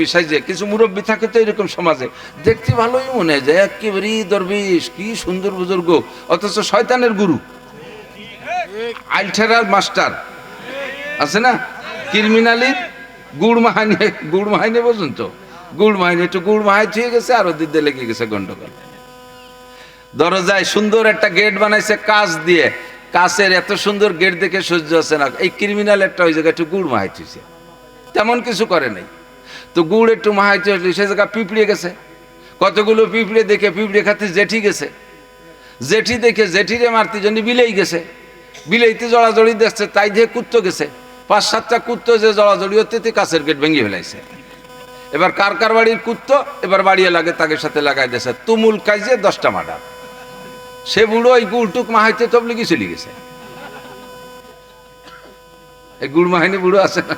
বিষয় যে কিছু মুরব্বী থাকে তো এরকম সমাজে দেখতে ভালোই মনে যায় একেবারে দরবেশ কি সুন্দর বুজুর্গ, অথচ শয়তানের গুরু, আইলঠেরার মাস্টার আছে না, ক্রিমিনালির গুড় মাহাইনে পর্যন্ত গুড় মাহাইনে একটু গুড় মাহাই থুয়ে গেছে আর ওদিকে লেগে গেছে গন্ডগোল। দরজায় সুন্দর একটা গেট বানাইছে কাঁচ দিয়ে, কাঁচের এত সুন্দর গেট দেখে সহ্য হচ্ছে না, এই ক্রিমিনাল একটা ওই জায়গায় একটু গুড় মাহাই থুইছে, তেমন কিছু করে নাই তো গুড় একটু মাহাইতে আসলে সে জায়গা পিঁপড়ে গেছে, কতগুলো পিঁপড়ে দেখে পিঁপড়ে খাতে জেঠি গেছে, জেঠি দেখে জেঠিরে মারতে জন্য বিলেই গেছে, বিলেইতে জড়াজড়ি দেখছে তাই দিয়ে কুত্তো গেছে, 5-7টা কুত্তো যে জড়াজড়ি হতে কাছের গেট ভেঙে ফেলাইছে। এবার কার কার বাড়ির কুত্তো এবার বাড়িয়ে লাগে তাকে সাথে লাগাই দিয়েছে, তুমুল কাজে 10টা মার্ডার। সে বুড়ো ওই গুড়টুক মাহাইতে তবলিগি চলে গেছে। এই গুড় মাহাইনি বুড়ো আছে না,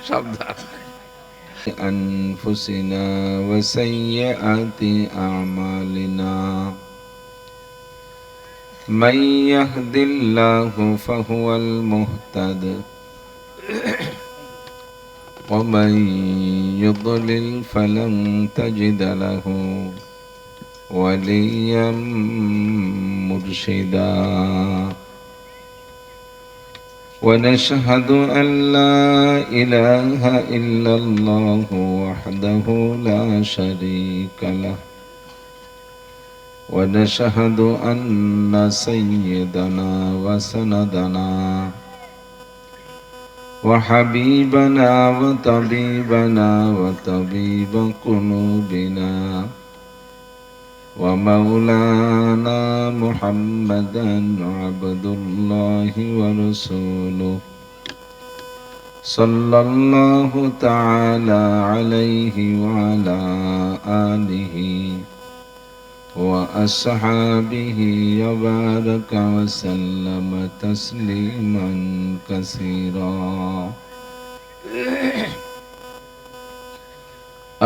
সাবধান। أنفسنا وسيئات أعمالنا من يهد الله فهو المهتد ومن يضلل فلن تجد له وليا مرشدا ونشهد أن لا إله إلا الله وحده لا شريك له ونشهد أن سيدنا وسندنا وحبيبنا وطبيبنا وطبيب قلوبنا ومولانا محمدا عبد الله ورسوله صلى الله تعالى عليه وعلى آله وأصحابه وبارك وسلم تسليما كثيرا.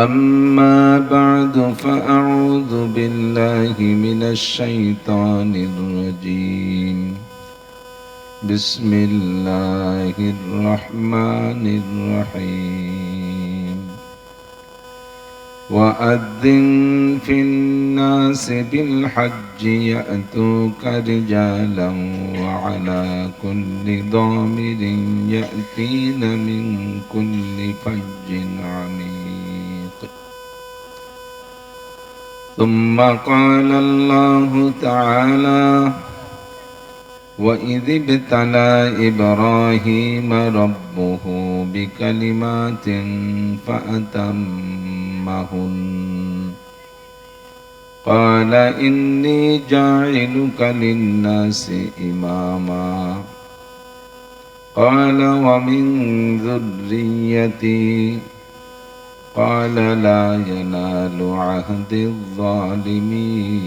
أما بعد فأعوذ بالله من الشيطان الرجيم. بسم الله الرحمن الرحيم. وأذن في الناس بالحج يأتوك رجالا وعلى كل ضامر يأتين من كل فج عميق. ثم قال الله تعالى: وإذ ابتلى إبراهيم ربه بكلمات فأتمهن قال إني جاعلك للناس إماما قال ومن ذريتي قال لا ينال عهد الظالمين.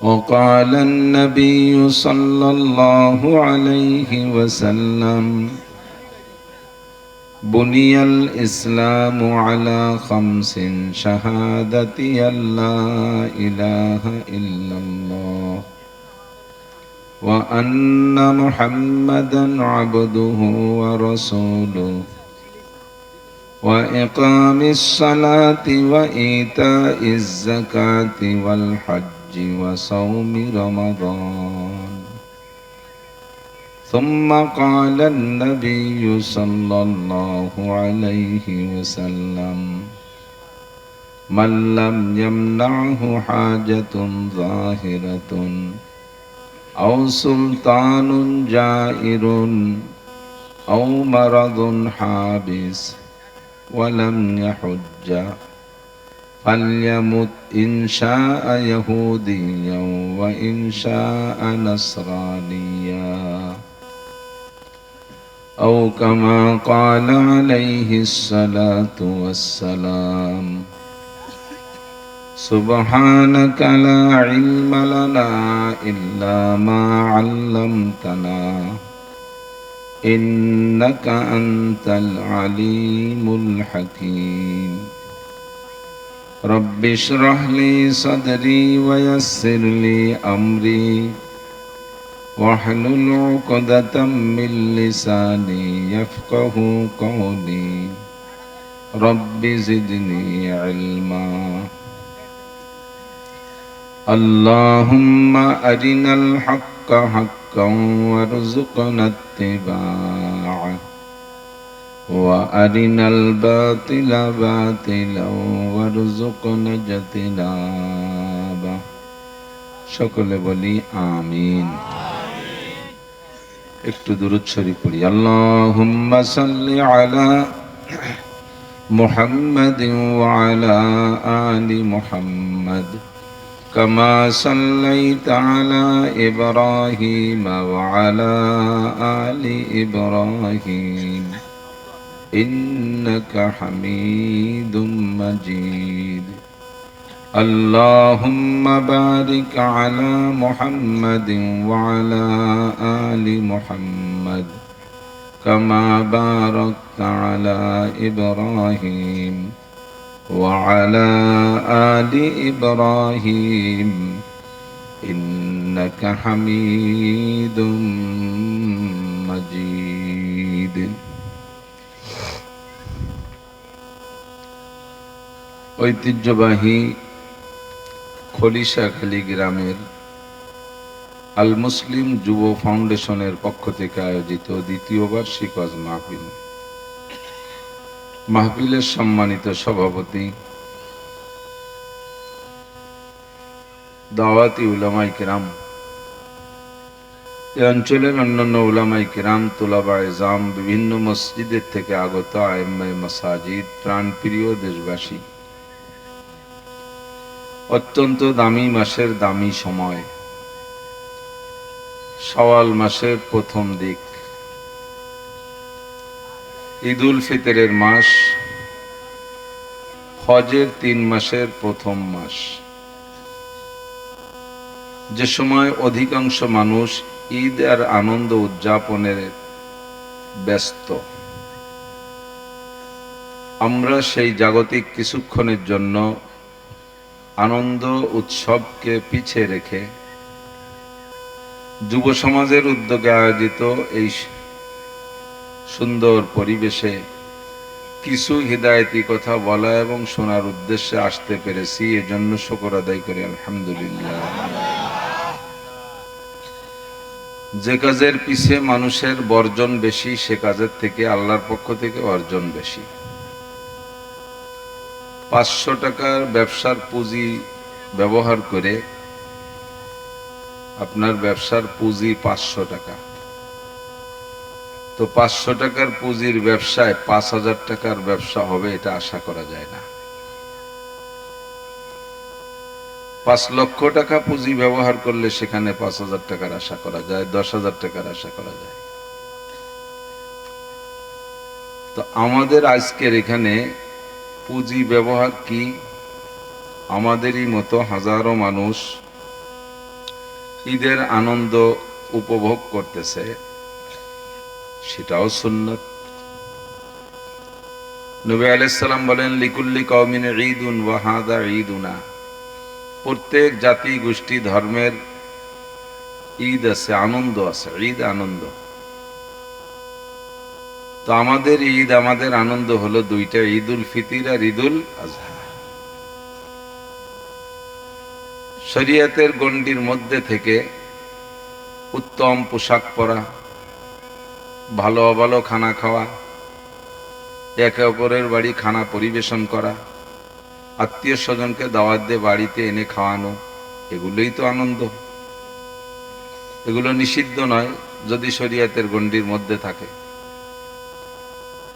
وقال النبي صلى الله عليه وسلم: بني الإسلام على 5: شهادة أن لا إله إلا الله وأن محمدا عبده ورسوله وإقام الصلاة وإيتاء الزكاة والحج وصوم رمضان. ثم قال النبي صلى الله عليه وسلم: من لم يمنعه حاجة ظاهرة أو سلطان جائر أو مرض حابس ولم يحج فليمت إن شاء يهوديا وإن شاء نصرانيا أو كما قال عليه الصلاة والسلام. سبحانك لا علم لنا إلا ما علمتنا إنك أنت العليم الحكيم. رب اشرح لي صدري ويسر لي أمري واحلل عقدة من لساني يفقه قولي رب زدني علما اللهم أرنا الحق حقا وارزقنا اتباعه وأرنا الباطل باطلا وارزقنا اجتنابه সকলে বলি আমিন। একটু দুরূদ শরীফ পড়ি। আল্লাহুম্মা সাল্লি আলা মুহাম্মাদিন ওয়া আলা আলি মুহাম্মাদ কামা সাল্লাইতা আলা ইব্রাহিম ওয়া আলা আলি ইব্রাহিম ইন্নাকা হামিদুম মাজিদ। اللهم بارك على محمد وعلى آل محمد كما باركت على إبراهيم وعلى آل إبراهيم إنك حميد مجيد। ঐতিহ্যবাহী খলিশাখালী গ্রামের আল মুসলিম যুব ফাউন্ডেশনের পক্ষ থেকে আয়োজিত দ্বিতীয় বার্ষিক ওয়াজ মাহফিল। মাহফিলের সম্মানিত সভাপতি দাওয়াতি উলামায়ে কেরাম, এই অঞ্চলের অন্যান্য উলামায়ে কেরাম, তুলাবায়ে জাম, বিভিন্ন মসজিদের থেকে আগত আইম্মায়ে মাসাজিদ, প্রাণপ্রিয় দেশবাসী, অত্যন্ত দামি মাসের দামি সময়, শাওয়াল মাসের প্রথম দিক, ঈদ উল ফিতরের মাস, হজের 3 মাসের প্রথম মাস, যে সময় অধিকাংশ মানুষ ঈদ আর আনন্দ উদযাপনের ব্যস্ত, আমরা সেই জাগতিক কিছুক্ষণের জন্য আনন্দ উৎসবকে পিছিয়ে রেখে যুব সমাজের উদ্যোগে আয়োজিত এই সুন্দর পরিবেশে কিছু হিদায়তি কথা বলা এবং শোনার উদ্দেশ্যে আসতে পেরেছি, এজন্য শুকর আদায় করি আলহামদুলিল্লাহ। যে কাজের পিছে মানুষের বর্জন বেশি, সে কাজের থেকে আল্লাহর পক্ষ থেকে অর্জন বেশি। 500 টাকার ব্যবসার পুঁজি ব্যবহার করে আপনার ব্যবসার পুঁজি 500 টাকা, তো 500 টাকার পুঁজির ব্যবসায় 5000 টাকার ব্যবসা হবে এটা আশা করা যায় না। 5 লক্ষ টাকা পুঁজি ব্যবহার করলে সেখানে 5000 টাকার আশা করা যায়, 10,000 টাকার আশা করা যায়। তো আমাদের আজকের এখানে পুঁজি ব্যবহার কি, আমাদেরই মতো হাজারো মানুষ ঈদের আনন্দ উপভোগ করতেছে, সেটাও সুন্নাত। নবী আলাইহিস সালাম বলেন, লিকুল্লি কওমিন ঈদুন ওয়া হাযা ঈদুনা, প্রত্যেক জাতি গোষ্ঠী ধর্মের ঈদ আছে, আনন্দ আছে, ঈদ আনন্দ। তো আমাদের ঈদ, আমাদের আনন্দ হলো দুইটা, ঈদ উল ফিতর আর ঈদ উল আজহা। শরীয়তের গণ্ডির মধ্যে থেকে উত্তম পোশাক পরা, ভালো ভালো খানা খাওয়া, একে অপরের বাড়ি খানা পরিবেশন করা, আত্মীয় স্বজনকে দাওয়াত দিয়ে বাড়িতে এনে খাওয়ানো, এগুলোই তো আনন্দ। এগুলো নিষিদ্ধ নয় যদি শরীয়তের গণ্ডির মধ্যে থাকে।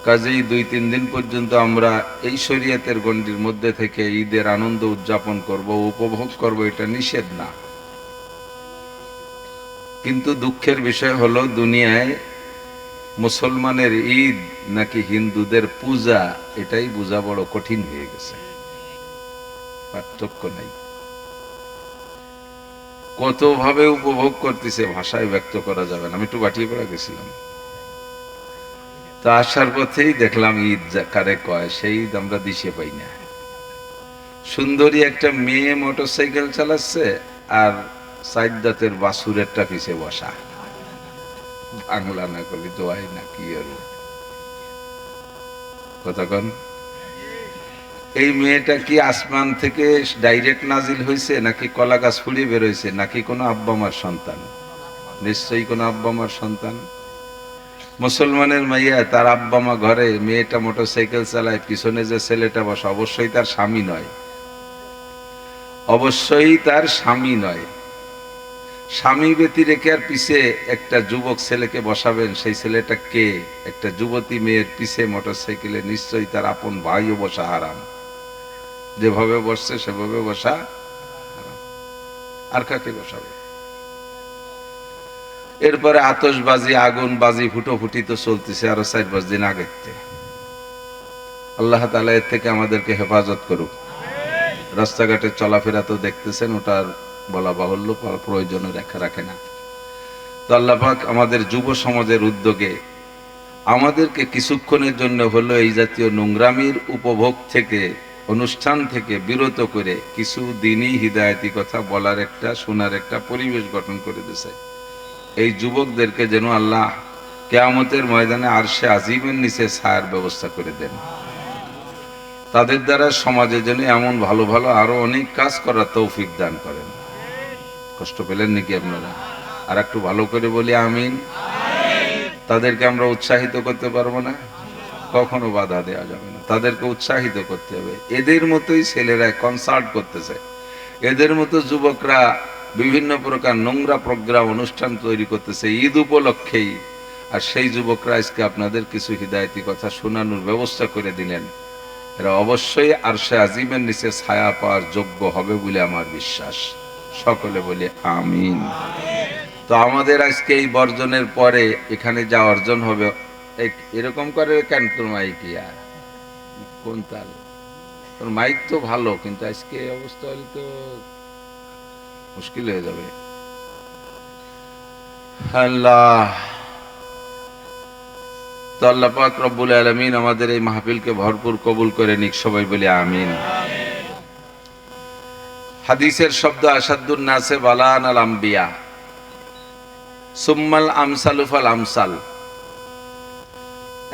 কাজেই 2-3 দিন পর্যন্ত আমরা এই শরীয়তের গণ্ডির মধ্যে থেকে ঈদের আনন্দ উদযাপন করব, উপভোগ করব, এটা নিষেধ না। কিন্তু দুঃখের বিষয় হলো দুনিয়ায় মুসলমানের ঈদ নাকি হিন্দুদের পূজা, এটাই বোঝা বড় কঠিন হয়ে গেছে। পার্থক্য নাই, কত ভাবে উপভোগ করতেছে ভাষায় ব্যক্ত করা যাবে না। আমি একটু বাটিয়াপাড়া গেছিলাম, তা আসার পথেই দেখলাম ঈদ কারে কয় সেই ঈদ আমরা দিশে পাই না। সুন্দরী একটা মেয়ে মোটরসাইকেল চালাচ্ছে আর সাইড দাঁতের বাছুরেরটা পিছে বসা। বাংলা না করলে দোয়াই না কি আর কথা কন। এই মেয়েটা কি আসমান থেকে ডাইরেক্ট নাজিল হয়েছে নাকি কলা গাছ ফুলিয়ে বেরোইছে নাকি কোনো আব্বা মার সন্তান? নিশ্চয়ই কোনো আব্বা মার সন্তান। মুসলমানের মাইয়া, তার আব্বা মা ঘরে, মেয়েটা মোটরসাইকেল চালায়, পিছনে যে ছেলেটা বসে অবশ্যই তার স্বামী নয়, অবশ্যই তার স্বামী নয়। স্বামী ব্যতী রেখে আর পিছে একটা যুবক ছেলেকে বসাবেন, সেই ছেলেটা কে? একটা যুবতী মেয়ের পিছে মোটরসাইকেলে নিশ্চয়ই তার আপন ভাইও বসা হারাম। যেভাবে বসছে সেভাবে বসা হারাম। আর কাকে বসাবে? এরপরে আতশবাজি, আগুনবাজি, ফুটোফুটি তো চলতেছে আরো 4-5 দিন আগের থেকে। আল্লাহ তাআলা এর থেকে আমাদেরকে হেফাজত করুক। রাস্তাঘাটে চলাফেরা তো দেখতেছেন, ওটার বলা বাহুল্য, প্রয়োজনে রাখে না। তো আল্লাহ পাক আমাদের যুব সমাজের উদ্যোগে আমাদেরকে কিছুক্ষণের জন্য হলো এই জাতীয় নোংরামির উপভোগ থেকে, অনুষ্ঠান থেকে বিরত করে কিছু দিনই হিদায়াতি কথা বলার একটা, শোনার একটা পরিবেশ গঠন করে দিয়েছে। এই যুবকদেরকে যেন আল্লাহ কিয়ামতের ময়দানে আরশে আজিমের নিচে ছায়ার ব্যবস্থা করে দেন। তাদের দ্বারা সমাজে যেন এমন ভালো ভালো আরো অনেক কাজ করার তৌফিক দান করেন। কষ্ট পেলেন নাকি আপনারা? আর একটু ভালো করে বলি আমিন। তাদেরকে আমরা উৎসাহিত করতে পারবো না? কখনো বাধা দেওয়া যাবে না, তাদেরকে উৎসাহিত করতে হবে। এদের মতোই ছেলেরা কনসার্ট করতেছে, এদের মতো যুবকরা বিভিন্ন প্রকার নোংরা প্রোগ্রাম, অনুষ্ঠান তৈরি করতেছে ঈদ উপলক্ষেই। আর সেই যুবকরা আজকে আপনাদের কিছু হিদায়তি কথা শোনানোর ব্যবস্থা করে দিলেন। এরা অবশ্যই আরশে আজিমের নিচে ছায়া পাওয়ার যোগ্য হবে বলে আমার বিশ্বাস। সকলে বলি আমিন। তো আমাদের আজকে এই বর্জনের পরে এখানে যা অর্জন হবে, এরকম করে কেন তোর মাইক? আর কোন তাল? তোর মাইক তো ভালো, কিন্তু আজকে এই অবস্থা হলে তো মুশকিল হয়ে যাবে। আল্লাহ, তো আল্লাহ পাক রব্বুল আলামিন আমাদের এই মাহফিলকে ভরপুর কবুল করে নিক। সবাই বলি আমিন। হাদিসের শব্দ আসাদুন নাসে বালান আল আম্বিয়া সুম্মাল আমসালু ফাল আমসাল।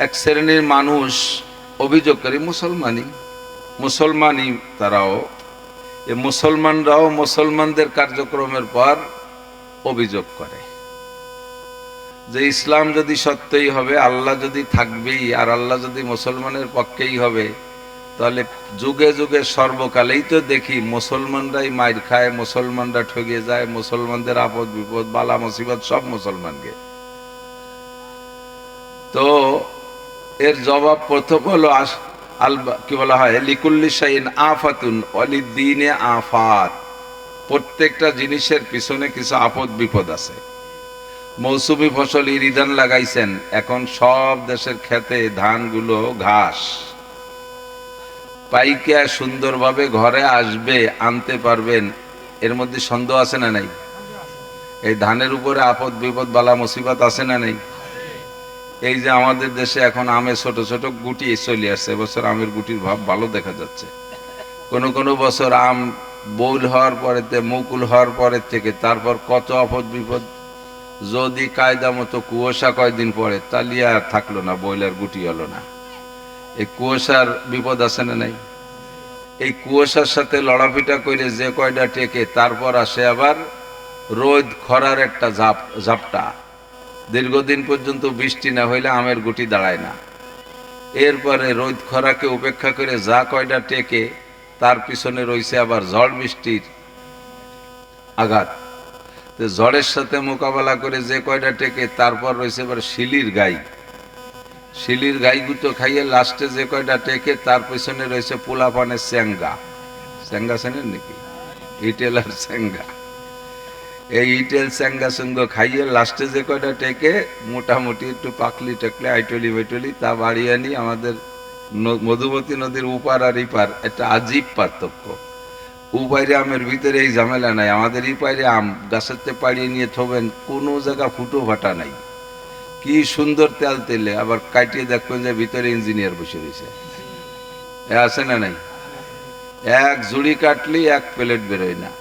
এক শ্রেণীর মানুষ অভিযোগ করে, মুসলমানই তারাও, এই মুসলমানরাও মুসলমানদের কার্যক্রমের পর অভিযোগ করে যে ইসলাম যদি সত্যই হবে, আল্লাহ যদি থাকবেই, আর আল্লাহ যদি মুসলমানের পক্ষেই হবে, তাহলে যুগে যুগে সর্বকালেই তো দেখি মুসলমানরাই মাইর খায়, মুসলমানরা ঠগে যায়, মুসলমানদের আপদ বিপদ বালা মুসিবত সব মুসলমানকে। তো এর জবাব প্রথম হলো কি বলা হয়, লিকুল্লি শাইইন আফাতুন ওয়ালিদ্দীনে আফাত। প্রত্যেকটা জিনিসের পিছনে কিছু আপদ বিপদ আছে। মৌসুমী ফসল ইরিধান লাগাইছেন, এখন সব দেশের ক্ষেতে ধানগুলো ঘাস পাইকা সুন্দরভাবে ঘরে আসবে, আনতে পারবেন, এর মধ্যে সন্দেহ আছে না নাই? এই ধানের উপরে আপদ বিপদ বালা মুসিবত আছে না নাই? এই যে আমাদের দেশে এখন আমে ছোট ছোট গুটি চলে আসছে, এবছর আমের গুটির ভাব ভালো দেখা যাচ্ছে। কোন বছর আম বউল হওয়ার পরেতে, মুকুল হওয়ার পরের থেকে তারপর কত আপদ বিপদ। যদি কায়দা মতো কুয়াশা কয়দিন পরে, তালিয়া আর থাকলো না, বইলার গুটি হলো না। এই কুয়াশার বিপদ আছে না নাই? এই কুয়াশার সাথে লড়াপিটা করে যে কয়টা টেকে, তারপর আসে আবার রোদ খরার একটা ঝাপটা। দীর্ঘদিন পর্যন্ত বৃষ্টি না হইলে আমের গুটি দাঁড়ায় না। এরপরে রোদ খরাকে উপেক্ষা করে যা কয়টা টেকে, তার পিছনে রয়েছে আবার ঝড় বৃষ্টির আঘাত। ঝড়ের সাথে মোকাবেলা করে যে কয়টা টেকে, তারপর রয়েছে এবার শিলির গাই। শিলির গাইগুতো খাইয়ে লাস্টে যে কয়টা টেকে, তার পিছনে রয়েছে পোলাপানের স্যাঙ্গা। স্যাঙ্গা চেনেন নাকি? ইটেল আর স্যাঙ্গা। এই ইটেল স্যাঙ্গা সঙ্গ খাইয়ে লাস্টে যে কয়টা টেকে, মোটামুটি একটু পাকলি টাকলি আইটলি বেটলি তা বাড়িয়ে আনি। আমাদের মধুমতি নদীর উপার আর ইপার একটা আজীব পার্থক্য। উপাইরে আমের ভিতরে এই ঝামেলা নাই, আমাদের ইপাইরে আম গাছেতে পাড়িয়ে নিয়ে থবেন, কোনো জায়গা ফুটো ফাটা নাই, কি সুন্দর তেল তেলে। আবার কাটিয়ে দেখবেন যে ভিতরে ইঞ্জিনিয়ার বসে রয়েছে, আছে না নাই? এক জুড়ি কাটলি এক প্লেট বেরোয় না।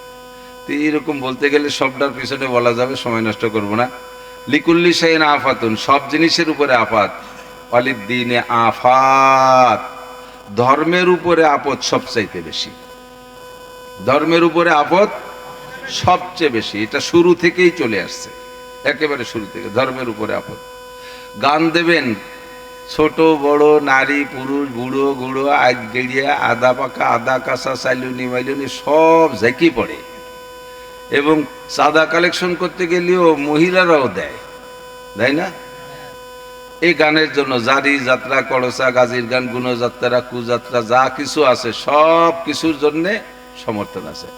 তো এইরকম বলতে গেলে সবটার পিছনে বলা যাবে, সময় নষ্ট করব না। লিকুল্লি শাইইন আফাতুন, সব জিনিসের উপরে আফাত। ওয়ালিদ্দিনে আফাত, ধর্মের উপরে আপদ সবচাইতে বেশি। ধর্মের উপরে আপদ সবচেয়ে বেশি, এটা শুরু থেকেই চলে আসছে, একেবারে শুরু থেকে ধর্মের উপরে আপদ। গান দেবেন, ছোট বড় নারী পুরুষ বুড়ো গুড়ো আজ গেড়িয়া আদা পাকা আদা কাঁচা চাইলুনি মাইলুনি সব ঝেঁকি পড়ে। এবং চাঁদা কালেকশন করতে গেলেও মহিলারাও দেয়, তাই না? এই গানের জন্য জারি যাত্রা কলসা গাজীর গান গুণযাত্রা কুযাত্রা যা কিছু আছে সব কিছুর জন্যে সমর্থন আছে।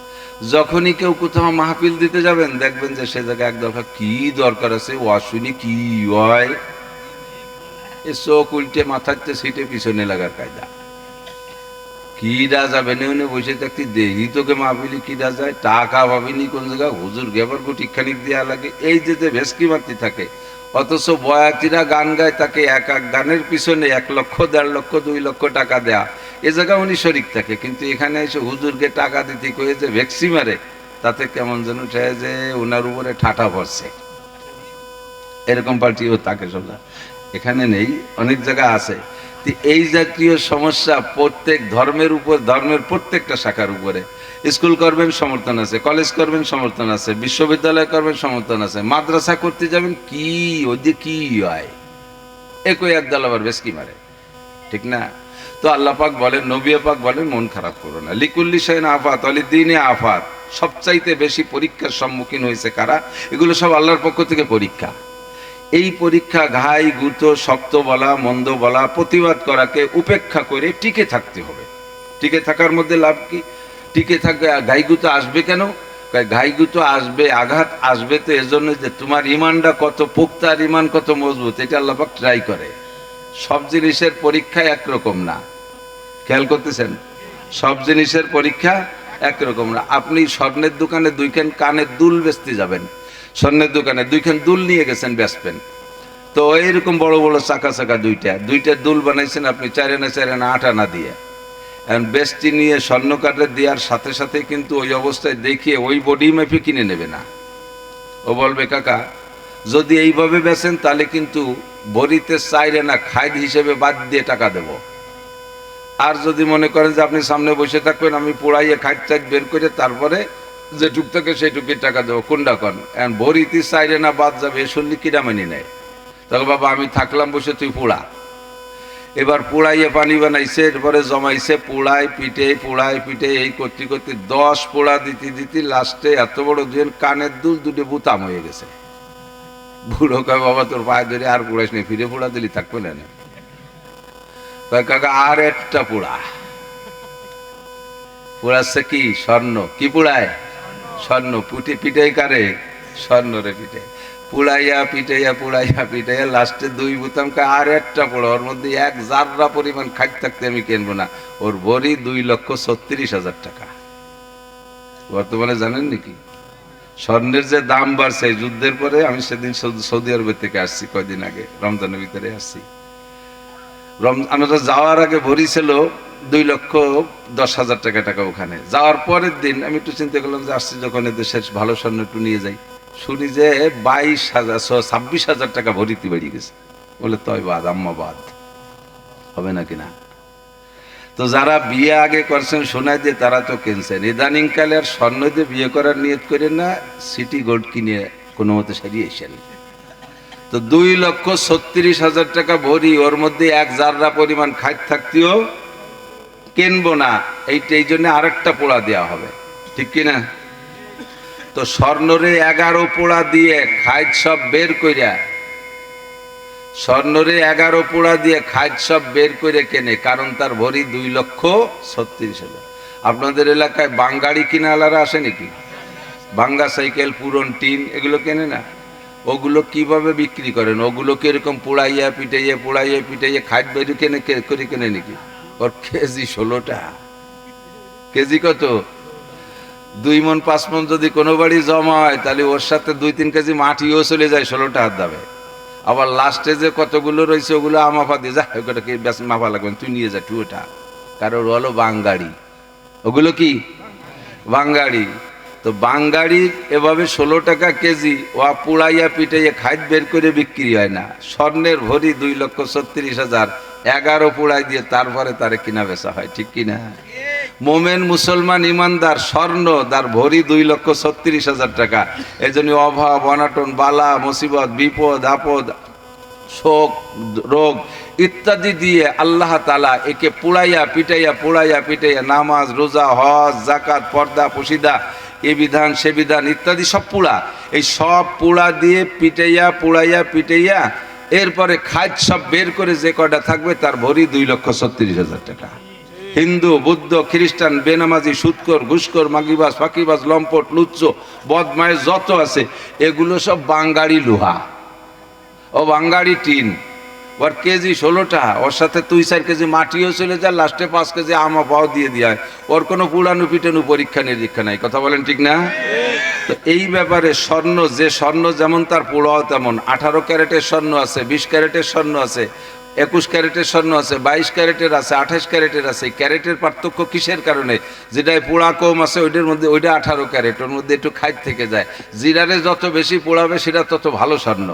যখনই কেউ কোথাও মাহফিল দিতে যাবেন দেখবেন যে সে জায়গায় এক দফা কি দরকার আছে ওয়াজ শুনি কি হয়, এ চোখ উল্টে মাথাতে সিটে পিছনে লাগার কায়দা। কিডা যাবে না বসে থাকতে দেখি তোকে মাহফিলি কিডা যায়, টাকা ভাবিনি কোন জায়গায় হুজুর গেবার গুটিখানিক দেওয়া লাগে, এই যে ভেসকি মারতে থাকে। অথচ বয়াতিরা গান গায়, তাকে এক এক গানের পিছনে 1 লক্ষ 1.5 লক্ষ 2 লক্ষ টাকা দেয়া, এ জায়গায় উনি শরিক থাকে। কিন্তু এখানে এসে হুজুরকে টাকা দিতে কয়ে যে ভেক্সি মারে, তাতে কেমন যেন চায় যে ওনার উপরে ঠাটা ভরছে। এরকম পার্টিও থাকে সোজা, এখানে নেই, অনেক জায়গা আছে। এই জাতীয় সমস্যা প্রত্যেক ধর্মের উপর, ধর্মের প্রত্যেকটা শাখার উপরে। স্কুল করবেন সমর্থন আছে, কলেজ করবেন সমর্থন আছে, বিশ্ববিদ্যালয় করবেন সমর্থন আছে, মাদ্রাসা করতে যাবেন কি ওই যে কি হয়, একই একদল আবার বেশ কি মারে, ঠিক না? তো আল্লাহ পাক বলেন, নবী পাক বলেন মন খারাপ করো না। লিকুল্লি শাইইন আফাত ওয়ালিদ্দিনে আফাত, সবচাইতে বেশি পরীক্ষার সম্মুখীন হয়েছে কারা? এগুলো সব আল্লাহর পক্ষ থেকে পরীক্ষা। এই পরীক্ষা ঘাই গুতো শক্ত বলা মন্দ বলা প্রতিবাদ করাকে উপেক্ষা করে টিকে থাকতে হবে। টিকে থাকার মধ্যে লাভ কি? টিকে থাকবে, ঘাইগুতো আসবে কেন? ঘাইগুতো আসবে, আঘাত আসবে তো এজন্য যে তোমার ইমানটা কত পোক্তা, আর ইমান কত মজবুত, এটা আল্লাহ পাক ট্রাই করে। সব জিনিসের পরীক্ষা একরকম না, খেয়াল করতেছেন? সব জিনিসের পরীক্ষা একরকম না। আপনি স্বর্ণের দোকানে 2খান কানের দুল বেচতে যাবেন, স্বর্ণের দোকানে 2খান দুল নিয়ে গেছেন বেচবেন, তো এইরকম বড় বড় চাকা চাকা দুইটা দুল বানাইছেন আপনি 4 আনা 4 আনা 8 আনা দিয়ে। এখন বেচটি নিয়ে স্বর্ণ কার্ডে দেওয়ার সাথে সাথে কিন্তু ওই অবস্থায় দেখিয়ে ওই বডি মেপে কিনে নেবে না। ও বলবে কাকা যদি এইভাবে বেচেন তাহলে কিন্তু বড়িতে 4 আনা খাইদ হিসেবে বাদ দিয়ে টাকা দেব। আর যদি মনে করেন যে আপনি সামনে বসে থাকবেন, আমি পোড়াইয়ে খাইদ চাইদ বের করে তারপরে যে টুক থাকে সেই টুকির টাকা দেবো, কোনটা কন? এখন ভরিতে 4 আনা বাদ যাবে, এ শুনলে কিনা মানি নেয়। তাহলে বাবা আমি থাকলাম বসে, তুই পোড়া। এবার পোড়াইয়ে পানি বানাইছে, এরপরে জমাইছে, পোড়ায় পিঠে এই করতে করতে 10 পোড়া দিতে দিতে লাস্টে এত বড় 2 কানের দুল 2 বুতাম হয়ে গেছে। বুড়ো কয় বাবা তোর পায়ে ধরে আর পোড়াইস নেই, ফিরে পোড়া দিলি থাকবে না। কাকা আর একটা পোড়াচ্ছে কি? স্বর্ণ। কি পোড়ায়? স্বর্ণ। পিঠে কারে? স্বর্ণ রে পিঠে। পুড়াইয়া পিটাইয়া লাস্টে 2 বুতাম আর একটা পোড়া, ওর মধ্যে 1 জাররা পরিমাণ খাট থাকতে আমি কিনবো না। ওর ভরি 2,36,000 টাকা। বর্তমানে জানেন নাকি স্বর্ণের যে দাম বাড়ছে যুদ্ধের পরে? আমি সেদিন সৌদি আরবের থেকে আসছি, কয়দিন আগে রমজানের ভিতরে আসছি। আমরা যাওয়ার আগে ভরি ছিল 2,10,000 টাকা। ওখানে যাওয়ার পরের দিন আমি একটু চিন্তা করলাম যে আসছি যখন দেশের ভালো স্বর্ণ একটু নিয়ে যাই, শুনি যে 22,000 26,000 টাকা ভরিতে বেরিয়ে গেছে। বলে তয় বাদ আম্মা বাদ, হবে নাকি না? তো যারা বিয়ে আগে করছেন শোনায় দিয়ে তারা তো কিনছেন, ইদানিং কালে আর স্বর্ণ দিয়ে বিয়ে করার নিয়ত করেন না, সিটি গোল্ড কিনে কোনো মতে সারিয়ে এসেন। তো 2,36,000 টাকা ভরি, ওর মধ্যে 1 জাররা পরিমাণ খাইত থাকতেও কিনবো না, এই জন্য আরেকটা পোড়া দেওয়া হবে, ঠিক কিনা? তো স্বর্ণরে 11 পোড়া দিয়ে খাইত সব বের কইরা, স্বর্ণরে 11 পোড়া দিয়ে খাইত সব বের করে কেনে, কারণ তার ভরি 2,36,000। আপনাদের এলাকায় বাঙ্গাড়ি কিনালারা আসে নাকি? ভাঙ্গা সাইকেল, পুরন টিন এগুলো কেনে না? ওগুলো কিভাবে বিক্রি করেন? ওগুলোকে এরকম পোড়াইয়া পিটাইয়া খাইত বের করে কেনে নাকি? ওর কেজি 16 টাকা। কেজি কত? 2 মণ 5 মণ যদি কোনো বাড়ি জমা হয় তাহলে ওর সাথে 2-3 কেজি মাটিও চলে যায় 16 টাকার দামে। আবার লাস্টে যে কতগুলো রয়েছে ওগুলো আমাফা দিয়ে যা, ওটা কি বেশ মাফা লাগবে, তুই নিয়ে যা টুটা, কারণ হলো বাঙ্গাড়ি। ওগুলো কি? বাঙ্গাড়ি। তো বাঙালি এভাবে 16 টাকা কেজি ও পুড়াইয়া পিটাইয়া খাইত বের করে বিক্রি হয় না। স্বর্ণের ভরি 2,36,000 11 পুড়াই দিয়ে তারপরে তারে কিনা বেচা হয়, ঠিক কিনা? মোমেন মুসলমান ইমানদার স্বর্ণ তার ভরি 2,36,000 টাকা। এই জন্য অভাব অনাটন বালা মুসিবত বিপদ আপদ শোক রোগ ইত্যাদি দিয়ে আল্লাহ তাআলা একে পুড়াইয়া পিটাইয়া নামাজ রোজা হজ জাকাত পর্দা পশিদা এ বিধান সে বিধান ইত্যাদি সব পুড়া, এই সব পুড়া দিয়ে পিটাইয়া এরপরে খাদ্য সব বের করে যে কয়টা থাকবে তার ভরি 2,36,000 টাকা। হিন্দু বৌদ্ধ খ্রিস্টান বেনামাজি সুদকর ঘুষকর মাগিবাজ ফাঁকিবাজ লম্পট লুচ্চ বদমাইশ যত আছে এগুলো সব বাঙালি লোহা ও বাঙালি টিন। ওর কেজি 16টা, ওর সাথে 2-4 কেজি মাটিও চলে যায়, লাস্টে 5 কেজি আমা পাও দিয়ে দেয়। ওর কোনো পুরানো পিটানো পরীক্ষা নিরীক্ষা নাই, কথা বলেন ঠিক না? তো এই ব্যাপারে স্বর্ণ, যে স্বর্ণ যেমন তার পোড়াও তেমন। 18 ক্যারেটের স্বর্ণ আছে, 20 ক্যারেটের স্বর্ণ আছে, 21 ক্যারেটের স্বর্ণ আছে, 22 ক্যারেটের আছে, 28 ক্যারেটের আছে। ক্যারেটের পার্থক্য কিসের কারণে? যেটায় পোড়া কম আছে ওইটার মধ্যে ওইটা 18 ক্যারেট, ওর মধ্যে একটু খাইট থেকে যায়। জিরারে যত বেশি পোড়াবে সেটা তত ভালো স্বর্ণ,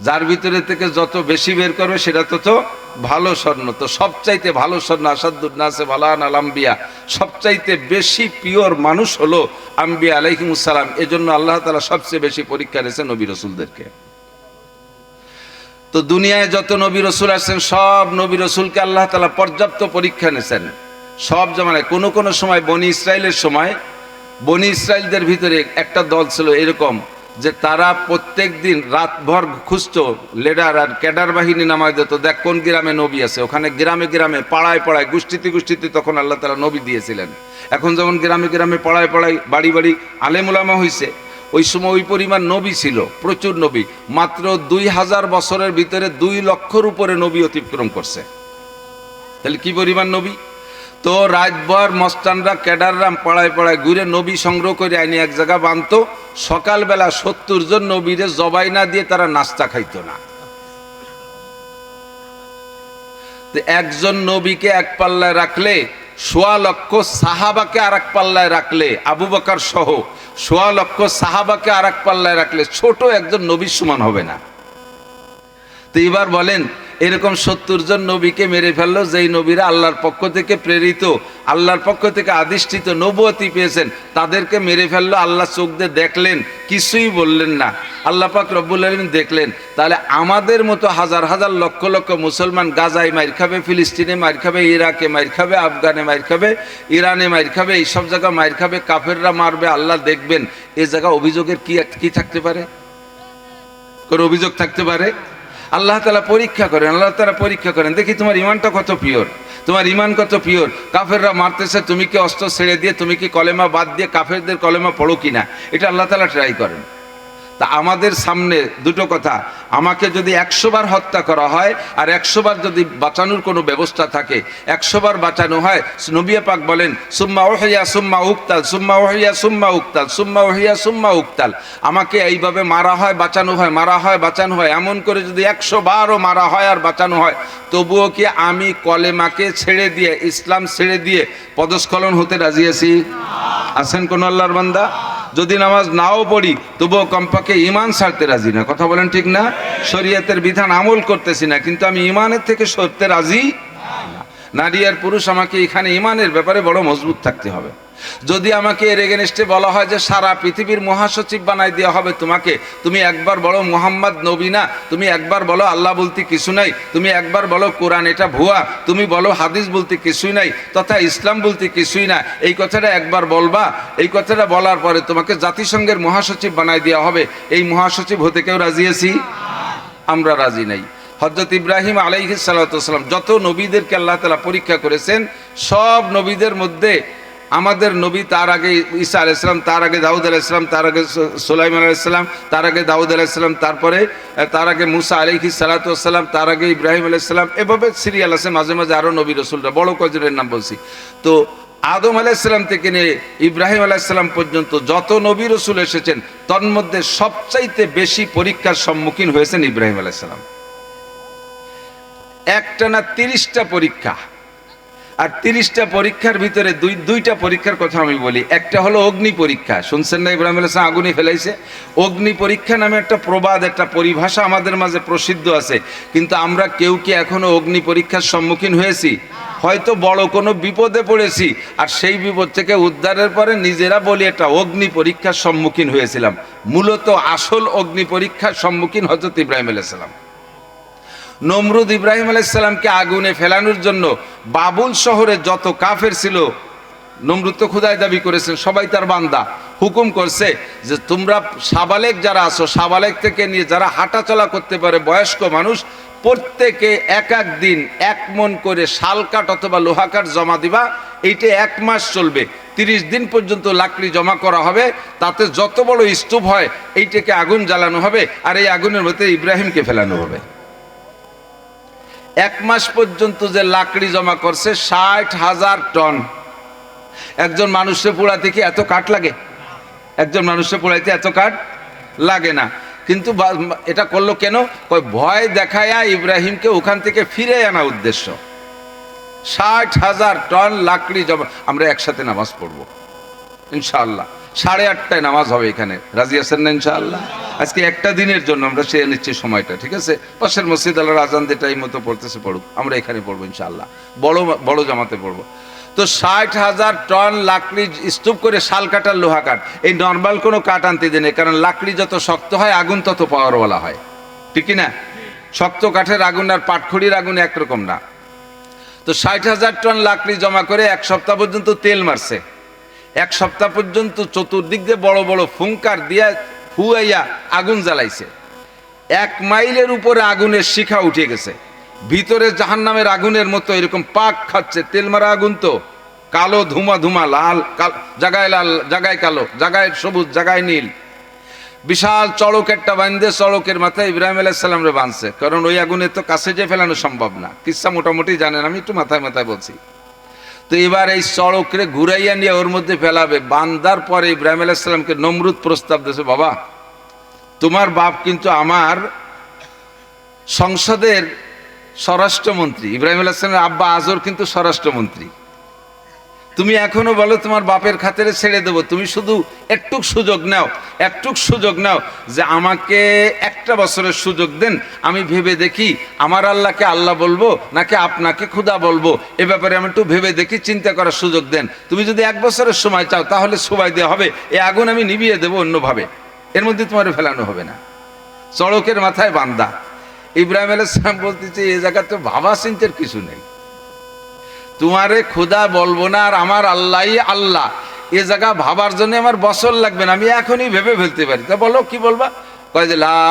যার ভিতরে থেকে যত বেশি বের করবে সেটা তত ভালো স্বর্ণ। তো সবচাইতে ভালো স্বর্ণ আসাদুন্নাসে বালান আল আম্বিয়া, সবচাইতে বেশি পিওর মানুষ হলো আম্বিয়া আলাইহিমুস সালাম। এজন্য আল্লাহ তাআলা সবচেয়ে বেশি পরীক্ষা নিয়েছেন নবী রাসূলদেরকে। তো দুনিয়ায় যত নবী রাসূল আসছেন সব নবী রাসূলকে আল্লাহ তাআলা পর্যাপ্ত পরীক্ষা নিয়েছেন সব জামানায়। কোনো সময় বনি ইসরায়েলের সময় বনি ইসরায়েলদের ভিতরে একটা দল ছিল এরকম যে তারা প্রত্যেক দিন রাতভর খুঁজতো, লেডার আর ক্যাডার বাহিনী নামায় দিত, দেখ কোন গ্রামে নবী আছে। ওখানে গ্রামে গ্রামে পাড়ায় গোষ্ঠীতে তখন আল্লাহ তাআলা নবী দিয়েছিলেন। এখন যেমন গ্রামে পাড়ায় বাড়ি বাড়ি আলেম উলামা হইছে, ওই সময় ওই পরিমাণ নবী ছিল, প্রচুর নবী। মাত্র 2000 বছরের ভিতরে 2 লক্ষর উপরে নবী অতিক্রম করছে। তাহলে কি পরিমাণ নবী! তো রাতভর মস্তানরা ক্যাডাররা পাড়ায় ঘুরে নবী সংগ্রহ করে আইনি এক জায়গা বাঁধতো। সকালবেলা 70 জন নবীরে জবাই না দিয়ে তারা নাস্তা খাইতো না। তো একজন নবীকে এক পাল্লায় রাখলে 1.25 লক্ষ সাহাবাকে আর এক পাল্লায় রাখলে, আবু বকর সহ 1.25 লক্ষ সাহাবাকে আর এক পাল্লায় রাখলে ছোট একজন নবীর সমান হবে না। তো এবার বলেন, এরকম 70 জন নবীকে মেরে ফেললো, যেই নবীরা আল্লাহর পক্ষ থেকে প্রেরিত, আল্লাহর পক্ষ থেকে আদিষ্ঠিত নবুয়তি পেয়েছেন, তাদেরকে মেরে ফেললো। আল্লাহ চোখ দিয়ে দেখলেন, কিছুই বললেন না। আল্লাহ পাক রব্বুল আলামিন দেখলেন। তাহলে আমাদের মতো হাজার হাজার লক্ষ লক্ষ মুসলমান গাজায় মাইর খাবে, ফিলিস্তিনে মাইর খাবে, ইরাকে মাইর খাবে, আফগানে মাইর খাবে, ইরানে মাইর খাবে, এইসব জায়গা মাইর খাবে, কাফেররা মারবে, আল্লাহ দেখবেন। এই জায়গা অভিযোগের কি থাকতে পারে? কোন অভিযোগ থাকতে পারে? আল্লাহ তাআলা পরীক্ষা করেন, দেখি তোমার ইমানটা কত পিওর, তোমার ইমান কত পিওর। কাফেররা মারতেছে, তুমি কি অস্ত্র ছেড়ে দিয়ে, তুমি কি কলেমা বাদ দিয়ে কাফেরদের কলেমা পড়ো কিনা, এটা আল্লাহ তাআলা ট্রাই করেন। তা আমাদের সামনে দুটো কথা, আমাকে যদি 100 বার হত্যা করা হয় আর 100 বার যদি বাঁচানোর কোনো ব্যবস্থা থাকে, 100 বার বাঁচানো হয়, নবী পাক বলেন সুম্মা উহিয়া সুম্মা উকতাল, সুম্মা উহিয়া সুম্মা উকতাল, সুম্মা উহিয়া সুম্মা উকতাল। আমাকে এইভাবে মারা হয় বাঁচানো হয়, মারা হয় বাঁচানো হয়। এমন করে যদি 100 বারও মারা হয় আর বাঁচানো হয়, তবুও কি আমি কলেমাকে ছেড়ে দিয়ে, ইসলাম ছেড়ে দিয়ে পদস্খলন হতে রাজি আছি? আছেন কোন আল্লাহর বান্দা? যদি নামাজ নাও পড়ি তবুও কমপক্ষে ঈমান ছাড়তে রাজি না, কথা বলেন ঠিক না? শরীয়তের বিধান আমল করতেছি না, কিন্তু আমি ঈমানের থেকে সরতে রাজি না। নারী আর পুরুষ আমাকে এখানে ঈমানের ব্যাপারে বড় মজবুত থাকতে হবে। যদি আমাকে এর এগেনস্টে বলা হয় যে সারা পৃথিবীর মহাসচিব বানাই দেওয়া হবে তোমাকে, তুমি একবার বলো মুহাম্মদ নবী না, তুমি একবার বলো আল্লাহ বলতে কিছু নাই, তুমি একবার বলো কোরআন এটা ভুয়া, তুমি বলো হাদিস বলতে কিছুই নাই, তথা ইসলাম বলতে কিছুই না, এই কথাটা একবার বলবা, এই কথাটা বলার পরে তোমাকে জাতিসংঘের মহাসচিব বানাই দেওয়া হবে, এই মহাসচিব হতে কেউ রাজি আছি? আমরা রাজি নাই। হযরত ইব্রাহিম আলাইহিস সালাতু ওয়াস সালাম যত নবীদেরকে আল্লাহ তাআলা পরীক্ষা করেছেন, সব নবীদের মধ্যে আমাদের নবী, তার আগে ঈসা আলাইহিস সালাম, তার আগে দাউদ আলাইহিস সালাম, তার আগে সুলাইমান আলাইহিস সালাম, তার আগে দাউদ আলাইহিস সালাম, তারপরে তার আগে মুসা আলাইহিস সালাতু ওয়াস সালাম, তার আগে ইব্রাহিম আলাইহিস সালাম, এভাবে সিরিয়াল আছে। মাঝে মাঝে আরো নবী রাসূলরা, বড় কয়জনের নাম বলছি। তো আদম আলাইহিস সালাম থেকে নিয়ে ইব্রাহিম আলাইহিস সালাম পর্যন্ত যত নবী রাসূল এসেছেন, তন্মধ্যে সবচাইতে বেশি পরীক্ষার সম্মুখীন হয়েছেন ইব্রাহিম আলাইহিস সালাম। একটানা 30টা পরীক্ষা। আর 30টা পরীক্ষার ভিতরে দুইটা পরীক্ষার কথা আমি বলি। একটা হলো অগ্নি পরীক্ষা, শুনছেন না? ইব্রাহিম আলাইহিস সালাম আগুনে ফেলাইছে। অগ্নি পরীক্ষা নামে একটা প্রবাদ, একটা পরিভাষা আমাদের মাঝে প্রসিদ্ধ আছে, কিন্তু আমরা কেউ কি এখনো অগ্নি পরীক্ষার সম্মুখীন হয়েছি? হয়তো বড় কোনো বিপদে পড়েছি, আর সেই বিপদ থেকে উদ্ধারের পরে নিজেরা বলি এটা অগ্নি পরীক্ষার সম্মুখীন হয়েছিলাম। মূলত আসল অগ্নি পরীক্ষার সম্মুখীন হযরত ইব্রাহিম আলাইহিস সালাম। নমরুদ ইব্রাহিম আলাইহিস সালামকে আগুনে ফেলানোর জন্য বাবুল শহরে যত কাফের ছিল, নমরুদ তো খোদাই দাবি করেছেন, সবাই তার বান্দা, হুকুম করছে যে তোমরা সাবালেক যারা আছো, সাবালেক থেকে নিয়ে যারা হাঁটা চলা করতে পারে বয়স্ক মানুষ, প্রত্যেকে এক এক দিন 1 মণ করে শালকাঠ অথবা লোহাকাঠ জমা দিবা। এইটা 1 মাস চলবে, 30 দিন পর্যন্ত লাকড়ি জমা করা হবে, তাতে যত বড় স্তূপ হয় এইটাকে আগুন জ্বালানো হবে, আর এই আগুনের মধ্যে ইব্রাহিমকে ফেলানো হবে। 1 মাস পর্যন্ত যে লাকড়ি জমা করছে 60,000 টন। একজন মানুষকে পোড়াতে কি এত কাঠ লাগে? একজন মানুষকে পোড়াইতে এত কাঠ লাগে না। কিন্তু এটা করলো কেন? ভয় দেখায়া ইব্রাহিমকে ওখান থেকে ফিরে আনা উদ্দেশ্য। 60,000 টন লাকড়ি জমা। আমরা একসাথে নামাজ পড়বো ইনশাআল্লাহ, 8:30টায় নামাজ হবে এখানে। রাজি আছেন না ইনশাআল্লাহ? আজকে একটা দিনের জন্য আমরা সে নিচ্ছি সময়টা, ঠিক আছে? পাশের মসজিদ আল্লাহর আজান দিয়ে টাইম মতো পড়তেছে, পড়ুক, আমরা এখানে পড়বো ইনশাআল্লাহ, বড় জামাতে পড়বো। তো 60,000 টন লাকড়ি স্তূপ করে শাল কাটার লোহা কাঠ, এই নর্মাল কোনো কাঠ আনতে দেনে, কারণ লাকড়ি যত শক্ত হয় আগুন তত পাওয়ারওয়ালা হয়, ঠিক না? শক্ত কাঠের আগুন আর পাটখড়ির আগুন একরকম না। তো 60,000 টন লাকড়ি জমা করে 1 সপ্তাহ পর্যন্ত তেল মারছে। 1 সপ্তাহ পর্যন্ত চতুর্দিক দিয়ে বড় বড় ফুঙ্কার দিয়া হুয়াইয়া আগুন জ্বালাইছে। 1 মাইলের উপরে আগুনের শিখা উঠে গেছে, ভিতরে জাহান্নামের আগুনের মতো এরকম পাক খাচ্ছে। তেল মারা আগুন তো কালো ধুমা ধুমা, লাল জায়গায় লাল, জায়গায় কালো, জায়গায় সবুজ, জায়গায় নীল। বিশাল চড়ক একটা বান্ধে চড়কের মাথায় ইব্রাহিম আলাইহিস সালাম রে বাঁধছে, কারণ ওই আগুনে তো কাছে যে ফেলানো সম্ভব না। কিচ্ছা মোটামুটি জানেন, আমি একটু মাথায় মাথায় বলছি। তো এবার এই চড়করে ঘুরাইয়া নিয়ে ওর মধ্যে ফেলাবে। বান্দার পরে ইব্রাহিম আলাইহিস সালামকে নমরুদ প্রস্তাব দিয়েছে, বাবা তোমার বাপ কিন্তু আমার সংসদের স্বরাষ্ট্রমন্ত্রী, ইব্রাহিম আলাইহিস সালামের আব্বা আজর কিন্তু স্বরাষ্ট্রমন্ত্রী। তুমি এখনো বলো তোমার বাপের খাতিরে ছেড়ে দেবো, তুমি শুধু একটুক সুযোগ নাও যে আমাকে 1টা বছরের সুযোগ দেন, আমি ভেবে দেখি আমার আল্লাহকে আল্লাহ বলবো নাকি আপনাকে খুদা বলবো, এ ব্যাপারে আমি একটু ভেবে দেখি, চিন্তা করার সুযোগ দেন। তুমি যদি 1 বছরের সময় চাও তাহলে সময় দেওয়া হবে, এই আগুন আমি নিভিয়ে দেবো অন্যভাবে, এর মধ্যে তোমার ফেলানো হবে না। চড়কের মাথায় বান্দা ইব্রাহিম আলাইহিস সালাম বলতেছে, এই জায়গা তো ভাবা চিন্তার কিছু নেই, তোমারে খোদা বলবো না, আর আমার আল্লাহই আল্লাহ, এ জায়গা ভাবার জন্য আমার বছর লাগবে না, আমি এখনই ভেবে ফেলতে পারি। তা বলো কি বলবা? কয় যে লা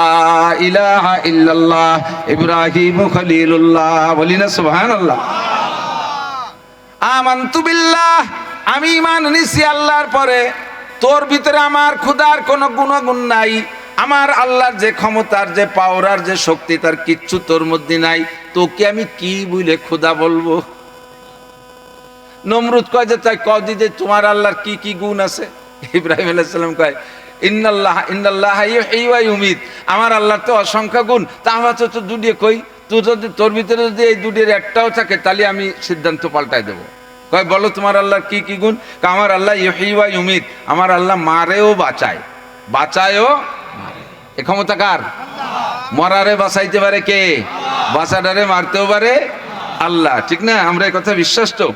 ইলাহা ইল্লাল্লাহ ইব্রাহিম খলিলুল্লাহ, বলি না সুবহানাল্লাহ। আমানতু বিল্লাহ, আমি ঈমান এনেছি আল্লাহর পরে, তোর ভিতরে আমার খোদার কোনো গুণাগুণ নাই, আমার আল্লাহর যে ক্ষমতার, যে পাওয়ার, যে শক্তি, তার কিচ্ছু তোর মধ্যে নাই, তোকে আমি কি বলে খোদা বলবো? নমরুদ কয় যে তাই কও যে তোমার আল্লাহর কি কি গুণ আছে? ইব্রাহিম আলাইহিস সালাম কয় ইন্নাল্লাহ ইউহয়ী ওয়া ইউমীত, আমার আল্লাহর তো অসংখ্য গুণ, তাহলে তো দুটিয়ে কই, তুই যদি তোর ভিতরে যদি এই দুটির একটাও থাকে তাহলে আমি সিদ্ধান্ত পাল্টাই দেবো। কয় বলো তোমার আল্লাহর কি কি গুণ? আমার আল্লাহ ইউহয়ী ওয়া ইউমীত, আমার আল্লাহ মারেও বাঁচায়ও এ ক্ষমতা কার? মরারে বাঁচাইতে পারে কে? বাঁচাটারে মারতেও পারে আল্লাহ, ঠিক না? আমরা এই কথা বিশ্বাস তো।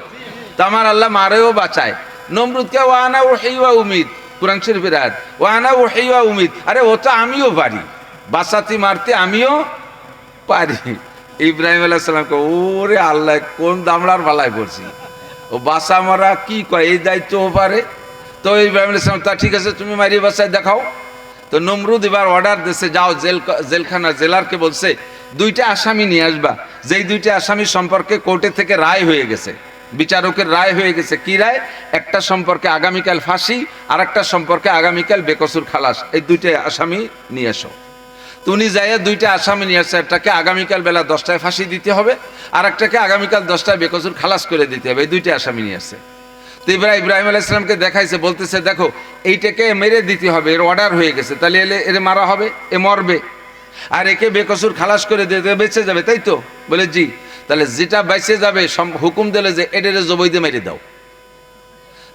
আমার আল্লাহ মারেও বাঁচায়। নমরুদকে ওয়ানা উহয়ী ওয়া উমীত, কুরআন শরীফের আয়াত, ওয়ানা উহয়ী ওয়া উমীত, আরে ও তো আমিও পারি, বাঁচাতে মারতে আমিও পারি। ইব্রাহিম আলাইহিস সালামকে ওরে আল্লাহ কোন দামড়ার পালায় পড়ছি, ও বাঁচা মারা কি কয়, এই দায়িত্বও পারে। তো ইব্রাহিম আলাইহিস সালাম তা ঠিক আছে, তুমি মারিয়ে বাঁচায় দেখাও। তো নমরুদ এবার অর্ডার দিয়েছে, যাও জেলখানা, জেলারকে বলছে 2টা আসামি নিয়ে আসবা, যেই 2টা আসামি সম্পর্কে কোর্টে থেকে রায় হয়ে গেছে, বিচারকের রায় হয়ে গেছে। কি রায়? একটা সম্পর্কে আগামীকাল ফাঁসি, আর একটা সম্পর্কে আগামীকাল বেকসুর খালাস, এই 2টা আসামি নিয়ে আসো। তুমি যাইয়া 2টা আসামি নিয়ে আসছে, একটাকে আগামীকাল বেলা 10টায় ফাঁসি দিতে হবে, আর একটাকে আগামীকাল 10টায় বেকসুর খালাস করে দিতে হবে, এই 2টা আসামি নিয়ে আসছে। তো ইব্রাহিম আলাইহিস সালামকে দেখাইছে, বলতেছে দেখো এইটাকে মেরে দিতে হবে, এর অর্ডার হয়ে গেছে, তাহলে এর মারা হবে, এ মরবে, আর একে বেকসুর খালাস করে দিতে বেঁচে যাবে, তাই তো? বলে জি। তাহলে যেটা বাইসে যাবে হুকুম দিলে যে এটারে জবৈদে মেরে দাও,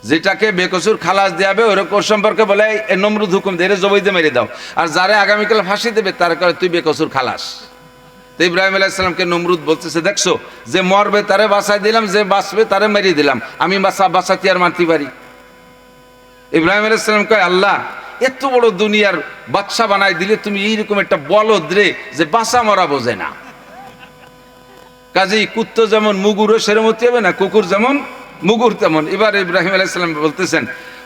যেটাকে বেকসুর খালাস দেওয়াবে ওরকম সম্পর্কে বলে এ নমরুদ হুকুম দিয়ে জবৈদে মেরে দাও, আর যারা আগামীকাল ফাঁসি দেবে তার কারণে তুই বেকসুর খালাস। তো ইব্রাহিম আলাইহিস সালামকে নমরুদ বলতেছে, দেখছো যে মরবে তারে বাঁচাই দিলাম, যে বাঁচবে তারে মেরিয়ে দিলাম, আমি বাঁচাতে আর মারতে পারি। ইব্রাহিম আলাইহিস সালাম কয়, আল্লাহ এত বড় দুনিয়ার বাদশা বানাই দিলে তুমি এইরকম একটা বলদ রে যে বাঁচা মরা বোঝে না। কাজেই কুত্তো যেমন মুগুরও সেরমতি হবে না, কুকুর যেমন মুগুর তেমন। এবার ইব্রাহিম আলাইহিস সালাম বলতেছেন,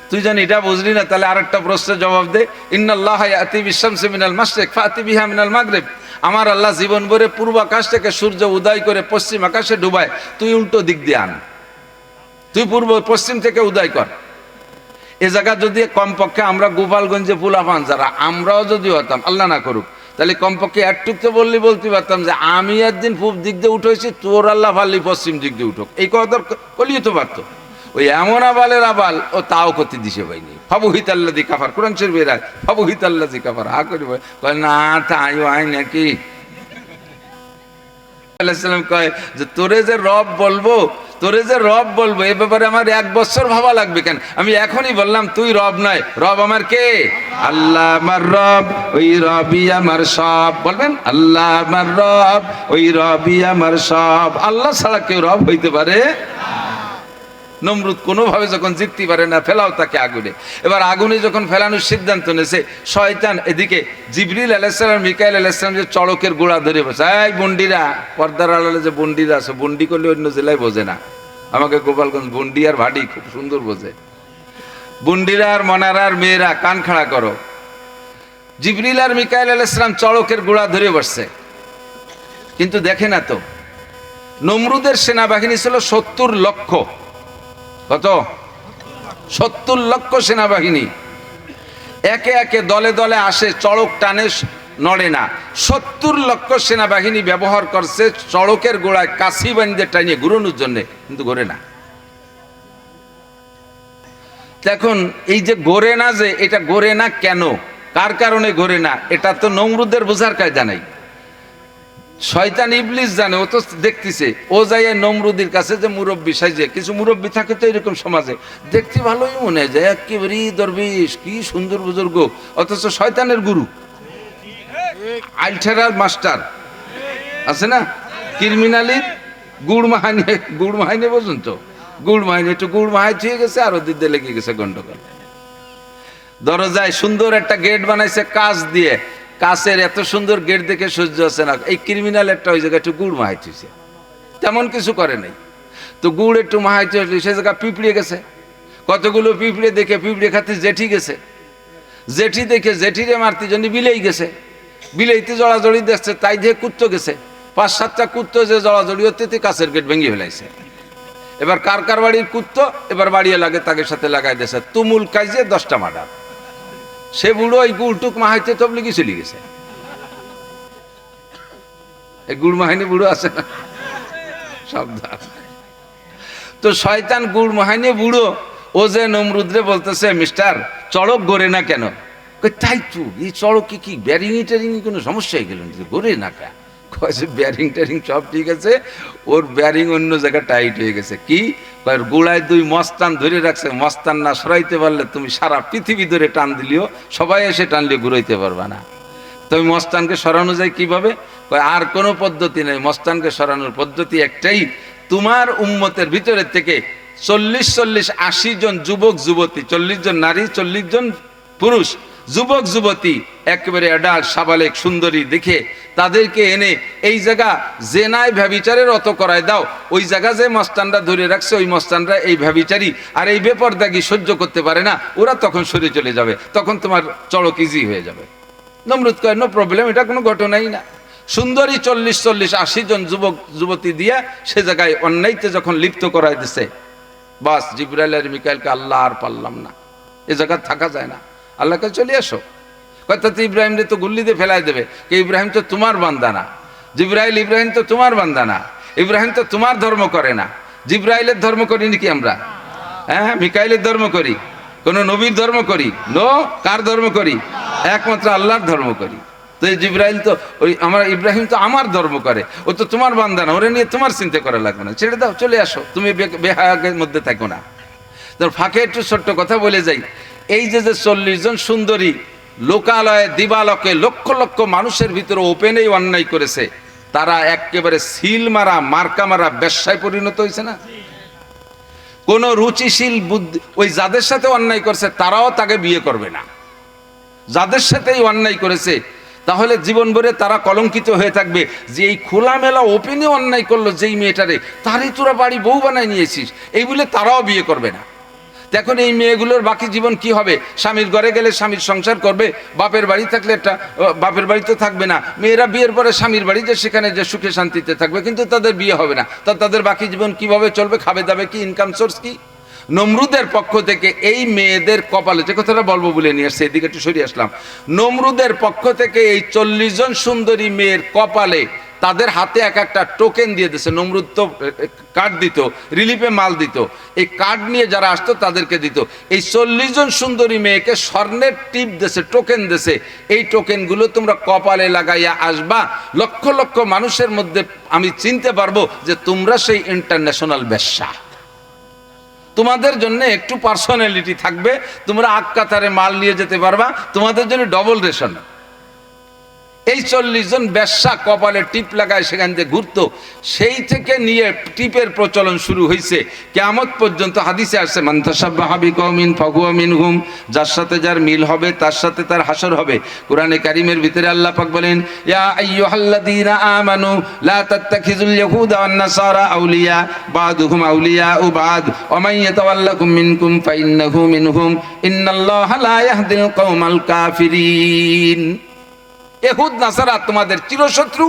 তুই জানি এটা বুঝলি না, তাহলে আরেকটা প্রশ্নের জবাব দে। ইন্নাল্লাহ ইয়াতি বিশ-শামসি মিনাল মাশরিক ফাতি বিহা মিনাল মাগরিব। আমার আল্লাহ জীবন ভরে পূর্ব আকাশ থেকে সূর্য উদয় করে পশ্চিম আকাশে ডুবায়, তুই উল্টো দিক দিয়ে আন, তুই পশ্চিম থেকে উদয় কর। এ জায়গা যদি কমপক্ষে আমরা গোপালগঞ্জে পোলাপান যারা, আমরাও যদি হতাম, আল্লাহ না করুক, তাহলে কমপক্ষে একটুক তো বলতে পারতাম যে আমি একদিন পূব দিক দিয়ে উঠেছি, তোর আল্লাহ পারলি পশ্চিম দিক দিয়ে উঠুক, এই কথা বলিয়ে তো পারতো। ওই এমন আবালের আবাল ও তাও করতে দিছে পাইনি। ফাবুহিত আল্লাযী কাফার, কোরআন শরীফে এর ফাবুহিত আল্লাযী কাফার হা করি কয় না তাই হয় নাকি। আলাইহিস সালাম কয় যে তোরে যে রব বলবো এ ব্যাপারে আমার 1 বছর ভাবা লাগবে কেন, আমি এখনই বললাম তুই রব নয়, রব আমার কে? আল্লাহ আমার রব, ওই রবই আমার সব। বলবেন আল্লাহ আমার রব, ওই রবই আমার সব। আল্লাহ ছাড়া কেউ রব হইতে পারে? নমরুদ কোনোভাবে যখন জিততে পারে না, ফেলাও তাকে আগুনে। এবার আগুনে যখন ফেলানোর সিদ্ধান্ত নেছে, শয়তান এদিকে জিবরিল আলাইহিস সালাম মিকাইল আলাইহিস সালাম যে চড়কের গোড়া ধরে বসে, এই বন্ডিরা, পর্দার আড়ালে যে বন্ডিরা আছে, বন্ডি করলে অন্য জেলায় বোঝে না, আমাকে গোপালগঞ্জ বন্ডি আর ভাটি খুব সুন্দর বোঝে। বন্ডিরা আর মনারার মেয়েরা কান খাড়া করো, জিবরিল আর মিকাইল আলাইহিস সালাম চড়কের গোড়া ধরে বসছে, কিন্তু দেখে না তো নমরুদের সেনাবাহিনী ছিল 70 লক্ষ। কত? 70 লক্ষ সেনাবাহিনী একে একে দলে দলে আসে, চড়ক টানে, নড়ে না। 70 লক্ষ সেনাবাহিনী ব্যবহার করছে চড়কের গোড়ায় কাছি বান্ধে টানিয়ে ঘুরানোর জন্য, কিন্তু ঘোরে না। এখন এই যে ঘোরে না, যে এটা ঘোরে না কেন, কার কারণে ঘোরে না, এটা তো নমরুদের বোঝার কায়দা নাই। শয়তান ইবলিস জানে, ও তো দেখতেছে, ও যাই নমরুদের কাছে যে মুরব্বী সাইজে, কিছু মুরব্বী থাকে তো এরকম সমাজে, দেখতে ভালোই মনে হয় যে একেবারে দরবেশ, কি সুন্দর বুজুর্গ, অথচ শয়তানের গুরু, আইলঠেরার মাস্টার আছে না, ক্রিমিনালির গুড় মাহাইনে বোঝেন তো, গুড় মাহাইনে একটু গুড় মাহাই ছুঁয়ে গেছে, আর ওদের দিয়ে লেগে গেছে গন্ডগোল। দরজায় সুন্দর একটা গেট বানাইছে কাঁচ দিয়ে, কাছের এত সুন্দর গেট দেখে সহ্য আছে না, এই ক্রিমিনাল একটা ওই জায়গায় একটু গুড় মাহাইতেছে, তেমন কিছু করে নাই, তো গুড় একটু মাহাইতে আসলে সে জায়গা পিঁপড়ে গেছে, কতগুলো পিঁপড়ে দেখে পিঁপড়ে খাতে জেঠি গেছে, জেঠি দেখে জেঠিরে মারতে জন্য বিলেই গেছে, বিলেইতে জড়াজড়ি দেখছে, তাই দিয়ে কুত্তো গেছে, 5-7টা কুত্তো যে জড়াজড়ি হতে কাছের গেট ভেঙে ফেলাইছে। এবার কার বাড়ির কুত্তো, এবার বাড়িয়ে লাগে তাকে সাথে লাগাই দিয়েছে, তুমুল কাজে 10টা মার্ডার। সে বুড়ো ওই গুড়টুক মাহাইতে তবলিগি চলে গেছে। এই গুড় মাহাইনি বুড়ো আছে না, সাবধান। তো শয়তান গুড় মাহাইনি বুড়ো, ও যে নমরুদরে বলতেছে, মিস্টার চড়ক গড়ে না কেন? তাই তো, এই চড়ক কি ব্যারিং টেরিং কোনো সমস্যা হয়ে গেল, গড়ে না কেন? ব্যারিং টেরিং সব ঠিক আছে, ওর ব্যারিং অন্য জায়গায় টাইট হয়ে গেছে। কি গোড়ায় 2 মস্তান ধরে রাখছে, মস্তান না সরাইতে পারলে তুমি সারা পৃথিবী ধরে টান দিলেও সবাই এসে টানলে ঘুরাইতে পারবা না। তুমি মস্তানকে সরানো যায় কিভাবে? আর কোনো পদ্ধতি নেই, মস্তানকে সরানোর পদ্ধতি একটাই, তোমার উম্মতের ভিতরে থেকে 40-80 জন যুবক যুবতী, 40 জন নারী, 40 জন পুরুষ, যুবক যুবতী একেবারে অ্যাডাল্ট সাবালেক সুন্দরী দেখে তাদেরকে এনে এই জায়গা জেনায় ব্যভিচারের অত করায় দাও, ওই জায়গা যে মস্তানরা ধরে রাখছে, ওই মস্তানরা এই ব্যভিচারী আর এই বেপরদাগি সহ্য করতে পারে না, ওরা তখন সরে চলে যাবে, তখন তোমার চড়ক ইজি হয়ে যাবে। নমরুদ কয়, নো প্রবলেম, এটা কোনো ঘটনাই না। সুন্দরী 40-80 জন যুবক যুবতী দিয়া সে জায়গায় অন্যায়তে যখন লিপ্ত করাই দিছে, বাস জিবরাইল আর মিকাইলকে আল্লাহ আর পারলাম না, এ জায়গা থাকা যায় না, আল্লাহকে চলে আসো। কথা তো ইব্রাহিমরে তো গুল্লি দিয়ে ফেলাই দেবে, কে ইব্রাহিম তো তোমার বান্দা না, জিবরাইল ইব্রাহিম তো তোমার বান্দা না, ইব্রাহিম তো তোমার ধর্ম করে না। জিবরাইলের ধর্ম করি নাকি আমরা? হ্যাঁ, মিকাইলের ধর্ম করি, কোন নবীর ধর্ম করি? নো। কার ধর্ম করি? একমাত্র আল্লাহর ধর্ম করি। তো এই জিব্রাইল তো ওই আমার ইব্রাহিম তো আমার ধর্ম করে, ও তো তোমার বান্দা না, ওরে নিয়ে তোমার চিন্তা করা লাগবে না, ছেড়ে দাও, চলে আসো, তুমি বেহাগের মধ্যে থাকো না। তোর ফাঁকে একটু ছোট্ট কথা বলে যাই, এই যে 40 জন সুন্দরী লোকালয়ে দিবালকে লক্ষ লক্ষ মানুষের ভিতরে ওপেনেই অন্যায় করেছে, তারা একেবারে সিল মারা মার্কা মারা ব্যবসায় পরিণত হয়েছে না? কোন রুচিশীল বুদ্ধি ওই যাদের সাথে অন্যায় করছে তারাও তাকে বিয়ে করবে না, যাদের সাথেই অন্যায় করেছে, তাহলে জীবন ভরে তারা কলঙ্কিত হয়ে থাকবে যে এই খোলামেলা ওপেনে অন্যায় করলো যেই মেয়েটারে, তারই তোরা বাড়ি বউ বানায় নিয়েছিস, এই বলে তারাও বিয়ে করবে না। এখন এই মেয়েগুলোর বাকি জীবন কি হবে? স্বামীর ঘরে গেলে স্বামীর সংসার করবে, বাপের বাড়ি থাকলে একটা বাপের বাড়িতে থাকবে না, মেয়েরা বিয়ের পরে স্বামীর বাড়ি যে সেখানে যে সুখে শান্তিতে থাকবে, কিন্তু তাদের বিয়ে হবে না, তা তাদের বাকি জীবন কিভাবে চলবে? খাবে দাবে কি? ইনকাম সোর্স কি? নমরুদের পক্ষ থেকে এই মেয়েদের কপালে, যে কথাটা বলবো বলে নিয়ে আসছে, এদিকে একটু সরিয়ে আসলাম, নমরুদের পক্ষ থেকে এই 40 জন সুন্দরী মেয়ের কপালে তাদের হাতে এক একটা টোকেন দিয়ে দিয়েছে। নমরুদ তো কার্ড দিত, রিলিফে মাল দিত, এই কার্ড নিয়ে যারা আসতো তাদেরকে দিত। এই 40 জন সুন্দরী মেয়েকে স্বর্ণের টিপ দিয়েছে, টোকেন দিয়েছে, এই টোকেনগুলো তোমরা কপালে লাগাইয়া আসবা, লক্ষ লক্ষ মানুষের মধ্যে আমি চিনতে পারবো যে তোমরা সেই ইন্টারন্যাশনাল বেশ্যা। তোমাদের জন্য একটু পার্সোনালিটি থাকবে, তোমরা আগ কাতারে মাল নিয়ে যেতে পারবা, তোমাদের জন্য ডবল রেশন। এই 40 জন বেশ্যা কপালে টিপ লাগায় সেখান থেকে ঘুরতো, সেই থেকে নিয়ে টিপের প্রচলন শুরু হয়েছে কিয়ামত পর্যন্ত। হাদিসে আসছে মান তাশাব্বাহা বিকওমিন ফাহুয়া মিনহুম, যার সাথে যার মিল হবে তার সাথে তার হাসর হবে। কোরআনে কারীমের ভিতরে আল্লাহ পাক বলেন ইয়া আইয়ুহাল্লাযীনা আমানু লা তাত্তাখিযুল ইয়াহুদা ওয়ান নাসারা আউলিয়া বা'দুহুম আউলিয়াউ বা'দ ওয়া মান ইয়াতাওয়াল্লাকুম মিনকুম ফাইন্নাহু মিনহুম ইন্নাল্লাহা লা ইয়াহদিল কওমাল কাফিরিন। ইহুদ নাসারা তোমাদের চিরশত্রু,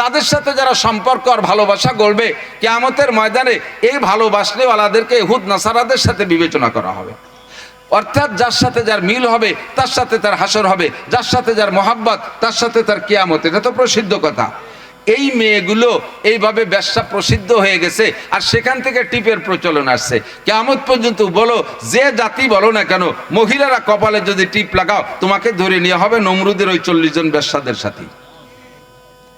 তাদের সাথে যারা সম্পর্ক আর ভালোবাসা গড়বে কিয়ামতের ময়দানে এই ভালোবাসলেওয়ালাদেরকে ইহুদ নাসারাদের সাথে বিবেচনা করা হবে। অর্থাৎ যার সাথে যার মিল হবে তার সাথে তার হাসর হবে, যার সাথে যার মহাব্বত তার সাথে তার কিয়ামত। এটা তো প্রসিদ্ধ কথা। এই মেয়েগুলো এইভাবে ব্যবসা প্রসিদ্ধ হয়ে গেছে, আর সেখান থেকে টিপের প্রচলন আসছে কিয়ামত পর্যন্ত। বলো যে জাতি বলো না কেন, মহিলারা কপালে যদি টিপ লাগাও তোমাকে ধরে নিয়ে হবে নমরুদের ওই 40 জন ব্যবসাদের সাথে।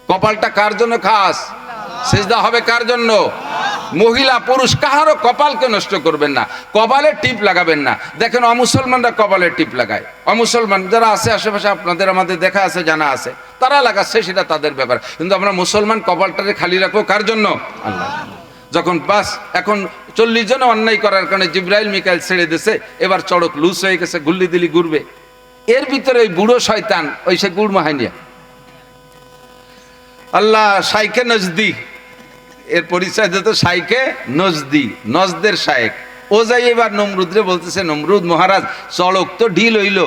কপালটা কার জন্য খাস? সিজদা হবে কার জন্য? মহিলা পুরুষ কাহারও কপালকে নষ্ট করবেন না, কপালে টিপ লাগাবেন না। দেখেন অমুসলমানরা কপালে টিপ লাগায়, অমুসলমান যারা আছে আশেপাশে আপনাদের আমাদের দেখা আছে জানা আছে, তারা লাগাচ্ছে, সেটা তাদের ব্যাপার। কিন্তু আমরা মুসলমান কপালটাকে খালি রাখবো কার জন্য? আল্লাহ। যখন বাস এখন 40 জনে অন্যায় করার কারণে জিব্রাইল মিকাইল ছেড়ে দিয়েছে, এবার চড়ক লুজ হয়ে গেছে, গুল্লি দিলি ঘুরবে। এর ভিতরে ওই বুড়ো শয়তান ওই সে গুড় মাহানিয়া আল্লাহ শাইখে নজদি, এর পরিচয় দিত শাইখে নজদি, নজদের শায়েক। ও যাই এবার নমরুদরে বলতেছে নমরুদ মহারাজ চড়ক তো ঢিল হইলো,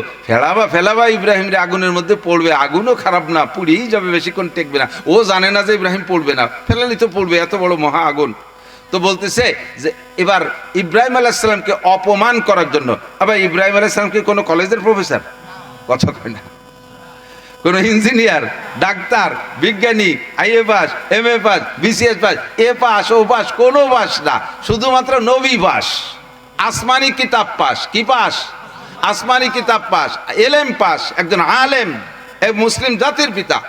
ফেলাবা ইব্রাহিম রে আগুনের মধ্যে পড়বে, আগুনও খারাপ না, পুড়িয়েই যাবে, বেশিক্ষণ টেকবে না। ও জানে না যে ইব্রাহিম পড়বে না, ফেলালি তো পড়বে, এত বড় মহা আগুন। তো বলতেছে যে এবার ইব্রাহিম আলাইহিস সালামকে অপমান করার জন্য, আবার ইব্রাহিম আলাইহিস সালাম কি কোনো কলেজের প্রফেসর? কথা কয় না। কোন ইঞ্জিনিয়ার, ডাক্তার, বিজ্ঞানী, IA pass, MA pass, BCS pass, এ পাস ও পাস, কোনো পাস না, শুধুমাত্র নবী পাস, আসমানি কিতাব পাস। কি পাস? আসমানি কিতাব পাস, এলেম পাস, একজন আলেম, এক মুসলিম জাতির পিতা।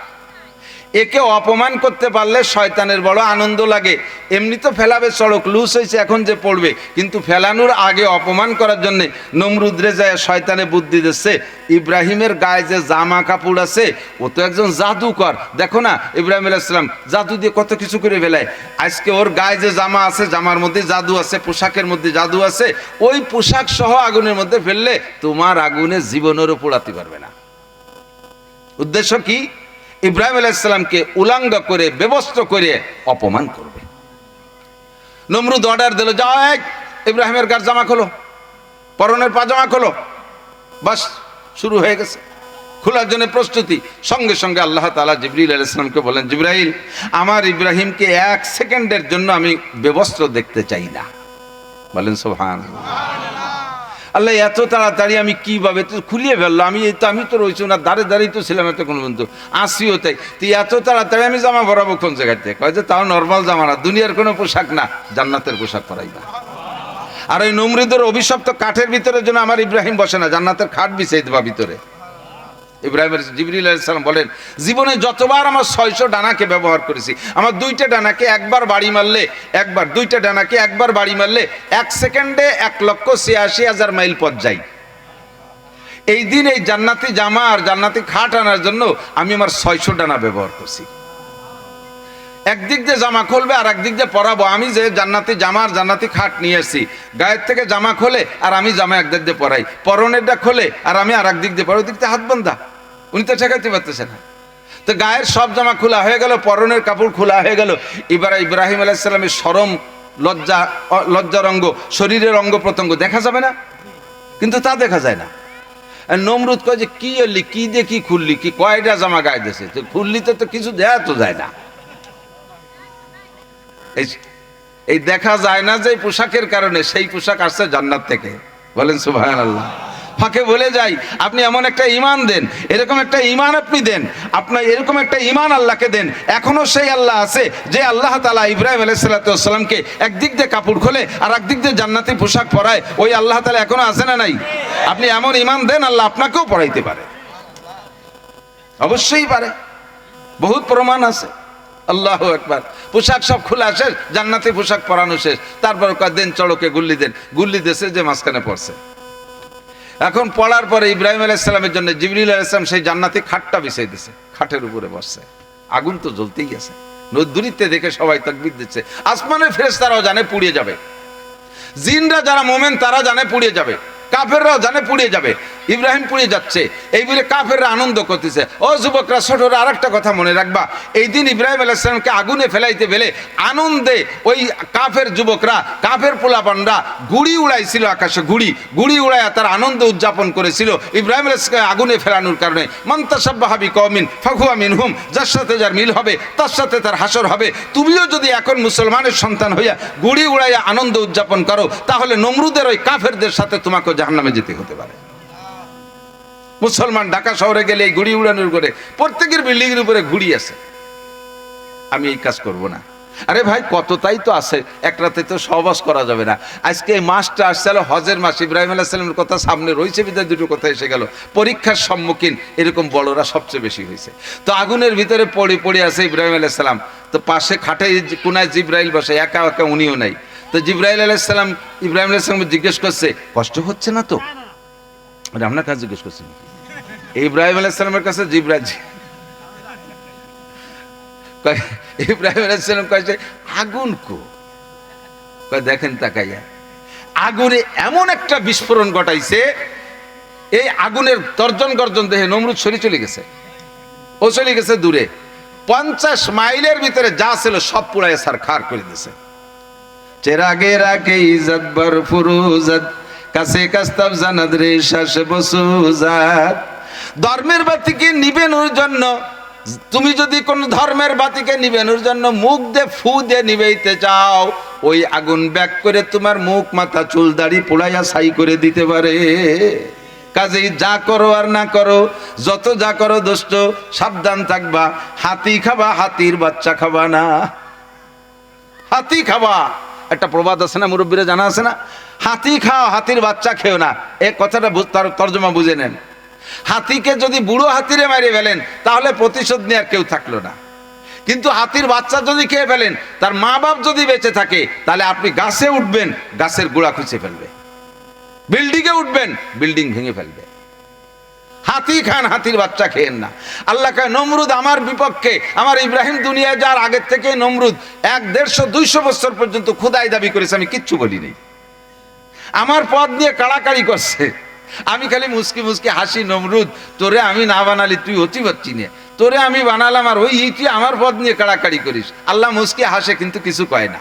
একে অপমান করতে পারলে শয়তানের বড় আনন্দ লাগে। এমনি তো ফেলাবে, চড়ক লুজ হয়েছে, এখন যে পড়বে, কিন্তু ফেলানোর আগে অপমান করার জন্য নমরুদরে যায় শয়তানে বুদ্ধি দিচ্ছে, ইব্রাহিমের গায়ে যে জামা কাপড় আছে ও তো একজন জাদুকর, দেখো না ইব্রাহিম আলাইহিস সালাম জাদু দিয়ে কত কিছু করে ফেলায়। আজকে ওর গায়ে যে জামা আছে, জামার মধ্যে জাদু আছে, পোশাকের মধ্যে জাদু আছে, ওই পোশাক সহ আগুনের মধ্যে ফেললে তোমার আগুনে জীবনেরও পোড়াতে পারবে না। উদ্দেশ্য কি? ইব্রাহিম আলাইহিস সালামকে উলাঙ্গ করে ব্যবস্থা করে অপমান করবে। নমরুদ অর্ডার দিল, যাও ইব্রাহিমের গার জামা খোলো, পরনের পাজামা খোলো। বাস শুরু হয়ে গেছে, খোলার জন্য প্রস্তুতি। সঙ্গে সঙ্গে আল্লাহ তাআলা জিবরিল আলাইহিস সালামকে বলেন, জিবরাইল আমার ইব্রাহিমকে 1 সেকেন্ডের জন্য আমি ব্যবস্থা দেখতে চাই না। বলেন সুবহানাল্লাহ। আল্লাহ এত তাড়াতাড়ি আমি কিভাবে তো খুলিয়ে ফেললো, আমি তো রয়েছি না, দাঁড়িয়ে তো ছিলাম এত কোনো বন্ধু, আসিও তাই তুই এত তাড়াতাড়ি আমি জামা পরাবো কোন জায়গাতে? কয় যে তাও নর্মাল জামা না, দুনিয়ার কোনো পোশাক না, জান্নাতের পোশাক পরাইবা। আর ওই নমরুদের অভিশপ্ত কাঠের ভিতরে জন্য আমার ইব্রাহিম বসে না, জান্নাতের খাট বিছাই দেবা ভিতরে। ইব্রাহিম জিবরিল আলাইহিস সালাম বলেন, জীবনে যতবার আমার 600 ডানাকে ব্যবহার করেছি, আমার দুইটা ডানাকে একবার বাড়ি মারলে, দুইটা ডানাকে একবার বাড়ি মারলে 1 সেকেন্ডে 1,86,000 মাইল পথ যাই। এই দিন এই জান্নাতি জামা আর জান্নাতি খাট আনার জন্য আমি আমার 600 ডানা ব্যবহার করছি। একদিক দিয়ে জামা খুলবে আর একদিক দিয়ে পরাবো। আমি যে জান্নাতি জামা আর জান্নাতি খাট নিয়ে এসেছি, গায়ের থেকে জামা খোলে আর আমি জামা একদিক দিয়ে পরাই, পরনেরটা খোলে আর আমি আর একদিক দিয়ে পরাই। ওই দিক দিয়ে হাত বান্ধা, উনি তো ঠেকাতে পারতেছে না। তো গায়ের সব জামা খোলা হয়ে গেল, পরনের কাপড় খোলা হয়ে গেল। এবার ইব্রাহিম আলাইহিস সালামের শরম, লজ্জার অঙ্গ, শরীরের অঙ্গ প্রত্যঙ্গ দেখা যাবে না, কিন্তু তা দেখা যায় না। আর নমরুদ কয় যে কি এলি, কি দিয়ে কি খুললি, কি কয়টা জামা গায়ে দিয়েছে, তো খুললি তো কিছু দেয়া তো যায় না। এই দেখা যায় না যে পোশাকের কারণে, সেই পোশাক আসছে জান্নাত থেকে। বলেন সুবহানাল্লাহ। ফাঁকে বলে যাই, আপনি এমন একটা ঈমান দেন, এরকম একটা ঈমান আপনি দেন, আপনার এরকম একটা ঈমান আল্লাহকে দেন। এখনো সেই আল্লাহ আছে যে আল্লাহ তাআলা ইব্রাহিম আলাইহিস সালামকে একদিক দিয়ে কাপড় খোলে আর একদিক দিয়ে জান্নাতি পোশাক পরায়। ওই আল্লাহ তাআলা এখনো আছে না নাই? আপনি এমন ঈমান দেন, আল্লাহ আপনাকেও পরাইতে পারে, অবশ্যই পারে, বহুত প্রমাণ আছে। আল্লাহু আকবার। পোশাক সব খোলা শেষ, জান্নাতি পোশাক পরানো শেষ, তারপর দেন চড়কে গুল্লি দেন, গুল্লি দেশে যে মাঝখানে পড়ছে। এখন পড়ার পরে ইব্রাহিম আলাইহিস সালামের জন্য জিবরিল আলাইহিস সালাম সেই জান্নাতি খাটটা বিছাই দিয়েছে, খাটের উপরে বসছে। আগুন তো জ্বলতেই আছে, দূরিতে দেখে সবাই তাকবীর দিচ্ছে। আসমানের ফেরেশতারাও জানে পুড়িয়ে যাবে, জিনরা যারা মোমেন তারা জানে পুড়িয়ে যাবে, কাফেররাও জানে পুড়িয়ে যাবে। ইব্রাহিম পুড়িয়ে যাচ্ছে এই বলে কাফেররা আনন্দ করতেছে। ও যুবকরা, ছোটরা, আরেকটা কথা মনে রাখবা, এই দিন ইব্রাহিম আলাইহিস সালামকে আগুনে ফেলাইতে গেলে আনন্দে ওই কাফের যুবকরা, কাফের পোলাপানরা গুড়ি উড়াইছিল আকাশে, গুড়ি উড়াইয়া তার আনন্দ উদযাপন করেছিল ইব্রাহিম আলাইহিস সালামকে আগুনে ফেলানোর কারণে। মান তাশাব্বাহা বিকওমিন ফাহুয়া মিনহুম, যার সাথে যার মিল হবে তার সাথে তার হাসর হবে। তুমিও যদি এখন মুসলমানের সন্তান হইয়া গুড়ি উড়াইয়া আনন্দ উদযাপন করো, তাহলে নমরুদের ওই কাফেরদের সাথে তোমাকে জাহান্নামে যেতে হতে পারে। মুসলমান ঢাকা শহরে গেলে এই ঘুড়ি উড়ানোর করে প্রত্যেকের বিল্ডিং এর উপরে ঘুড়ি আছে। আমি এই কাজ করব না। আরে ভাই, কতটাই তো আছে, এক রাতে তো সহবাস করা যাবে না। আজকে এই মাসটা আসছে হজের মাস, ইব্রাহিম আলাইহিস সালামের কথা সামনে রয়েছে বিধায় দুটো কথা এসে গেল। পরীক্ষার সম্মুখীন এরকম বড়রা সবচেয়ে বেশি হয়েছে। তো আগুনের ভিতরে পড়ে আছে ইব্রাহিম আলাইহিস সালাম, তো পাশে খাটে কোনায় জিব্রাইল বসে, একা একা উনিও নাই। তো জিব্রাইল আলাইহিস সালাম ইব্রাহিম আলাইহিস সালামকে জিজ্ঞেস করছে, কষ্ট হচ্ছে না তো? আপনার কাছে জিজ্ঞেস করছেন ইব্রাহিম আলাইহিস সালামের কাছে ইব্রাহিম আলাইহিস সালাম কইছে আগুন কো? কয় দেখেন তাকাইয়া, আগুনে এমন একটা বিস্ফোরণ ঘটাইছে, এই আগুনের তর্জন গর্জন দেখে নমরুদ সরে চলে গেছে। ও চলে গেছে দূরে, 50 মাইলের ভিতরে যা ছিল সব পুড়ায় ছারখার করে দিয়েছে। চেরাগে রাগে ইজ্জত বর ফুরুজত, কাছে কাস্তাব জানাদ রে শাস বসুজাত। ধর্মের বাতিকে নিবেনোর জন্য, তুমি যদি কোন ধর্মের বাতিকে নিবেনোর জন্য মুখ দিয়ে ফু দিয়ে নিবেইতে চাও, ওই আগুন ব্যাক করে তোমার মুখ, মাথা, চুল, দাড়ি পোড়াইয়া ছাই করে দিতে পারে। কাজেই যা করো আর না করো, যত যা করো দোস্ত, সাবধান থাকবা। হাতি খাবা, হাতির বাচ্চা খাবা না। হাতি খাবা, একটা প্রবাদ আছে না, মুরব্বীরা জানা আছে না, হাতি খাও, হাতির বাচ্চা খেও না। এই কথাটা তর্জমা বুঝে নেন। হাতিকে যদি বুড়ো হাতিরে মারিয়ে ফেলেন তাহলে প্রতিশোধ নেওয়ার কেউ থাকলো না, কিন্তু হাতির বাচ্চা যদি খেয়ে ফেলেন, তার মা বাপ যদি বেঁচে থাকে, তাহলে আপনি গাছে উঠবেন, গাছের গোড়া খুঁজে ফেলবে, বিল্ডিংয়ে উঠবেন, বিল্ডিং ভেঙে ফেলবে। হাতি খান, হাতির বাচ্চা খেয়েন না। আল্লাহ কয় নমরুদ আমার বিপক্ষে, আমার ইব্রাহিম দুনিয়ায় যার আগের থেকে নমরুদ 100-150-200 বছর পর্যন্ত খোদাই দাবি করেছে, আমি কিচ্ছু বলি নাই। আমার পদ নিয়ে কাড়াকাড়ি করছে, আমি খালি মুসকি মুসকি হাসি, নমরুদ তোরে আমি না বানালি তুই অতি পাচ্ছি না, তোরে আমি বানালাম আর ওই তুই আমার পদ নিয়ে কাড়াকাড়ি করিস। আল্লাহ মুসকি হাসে কিন্তু কিছু কয় না।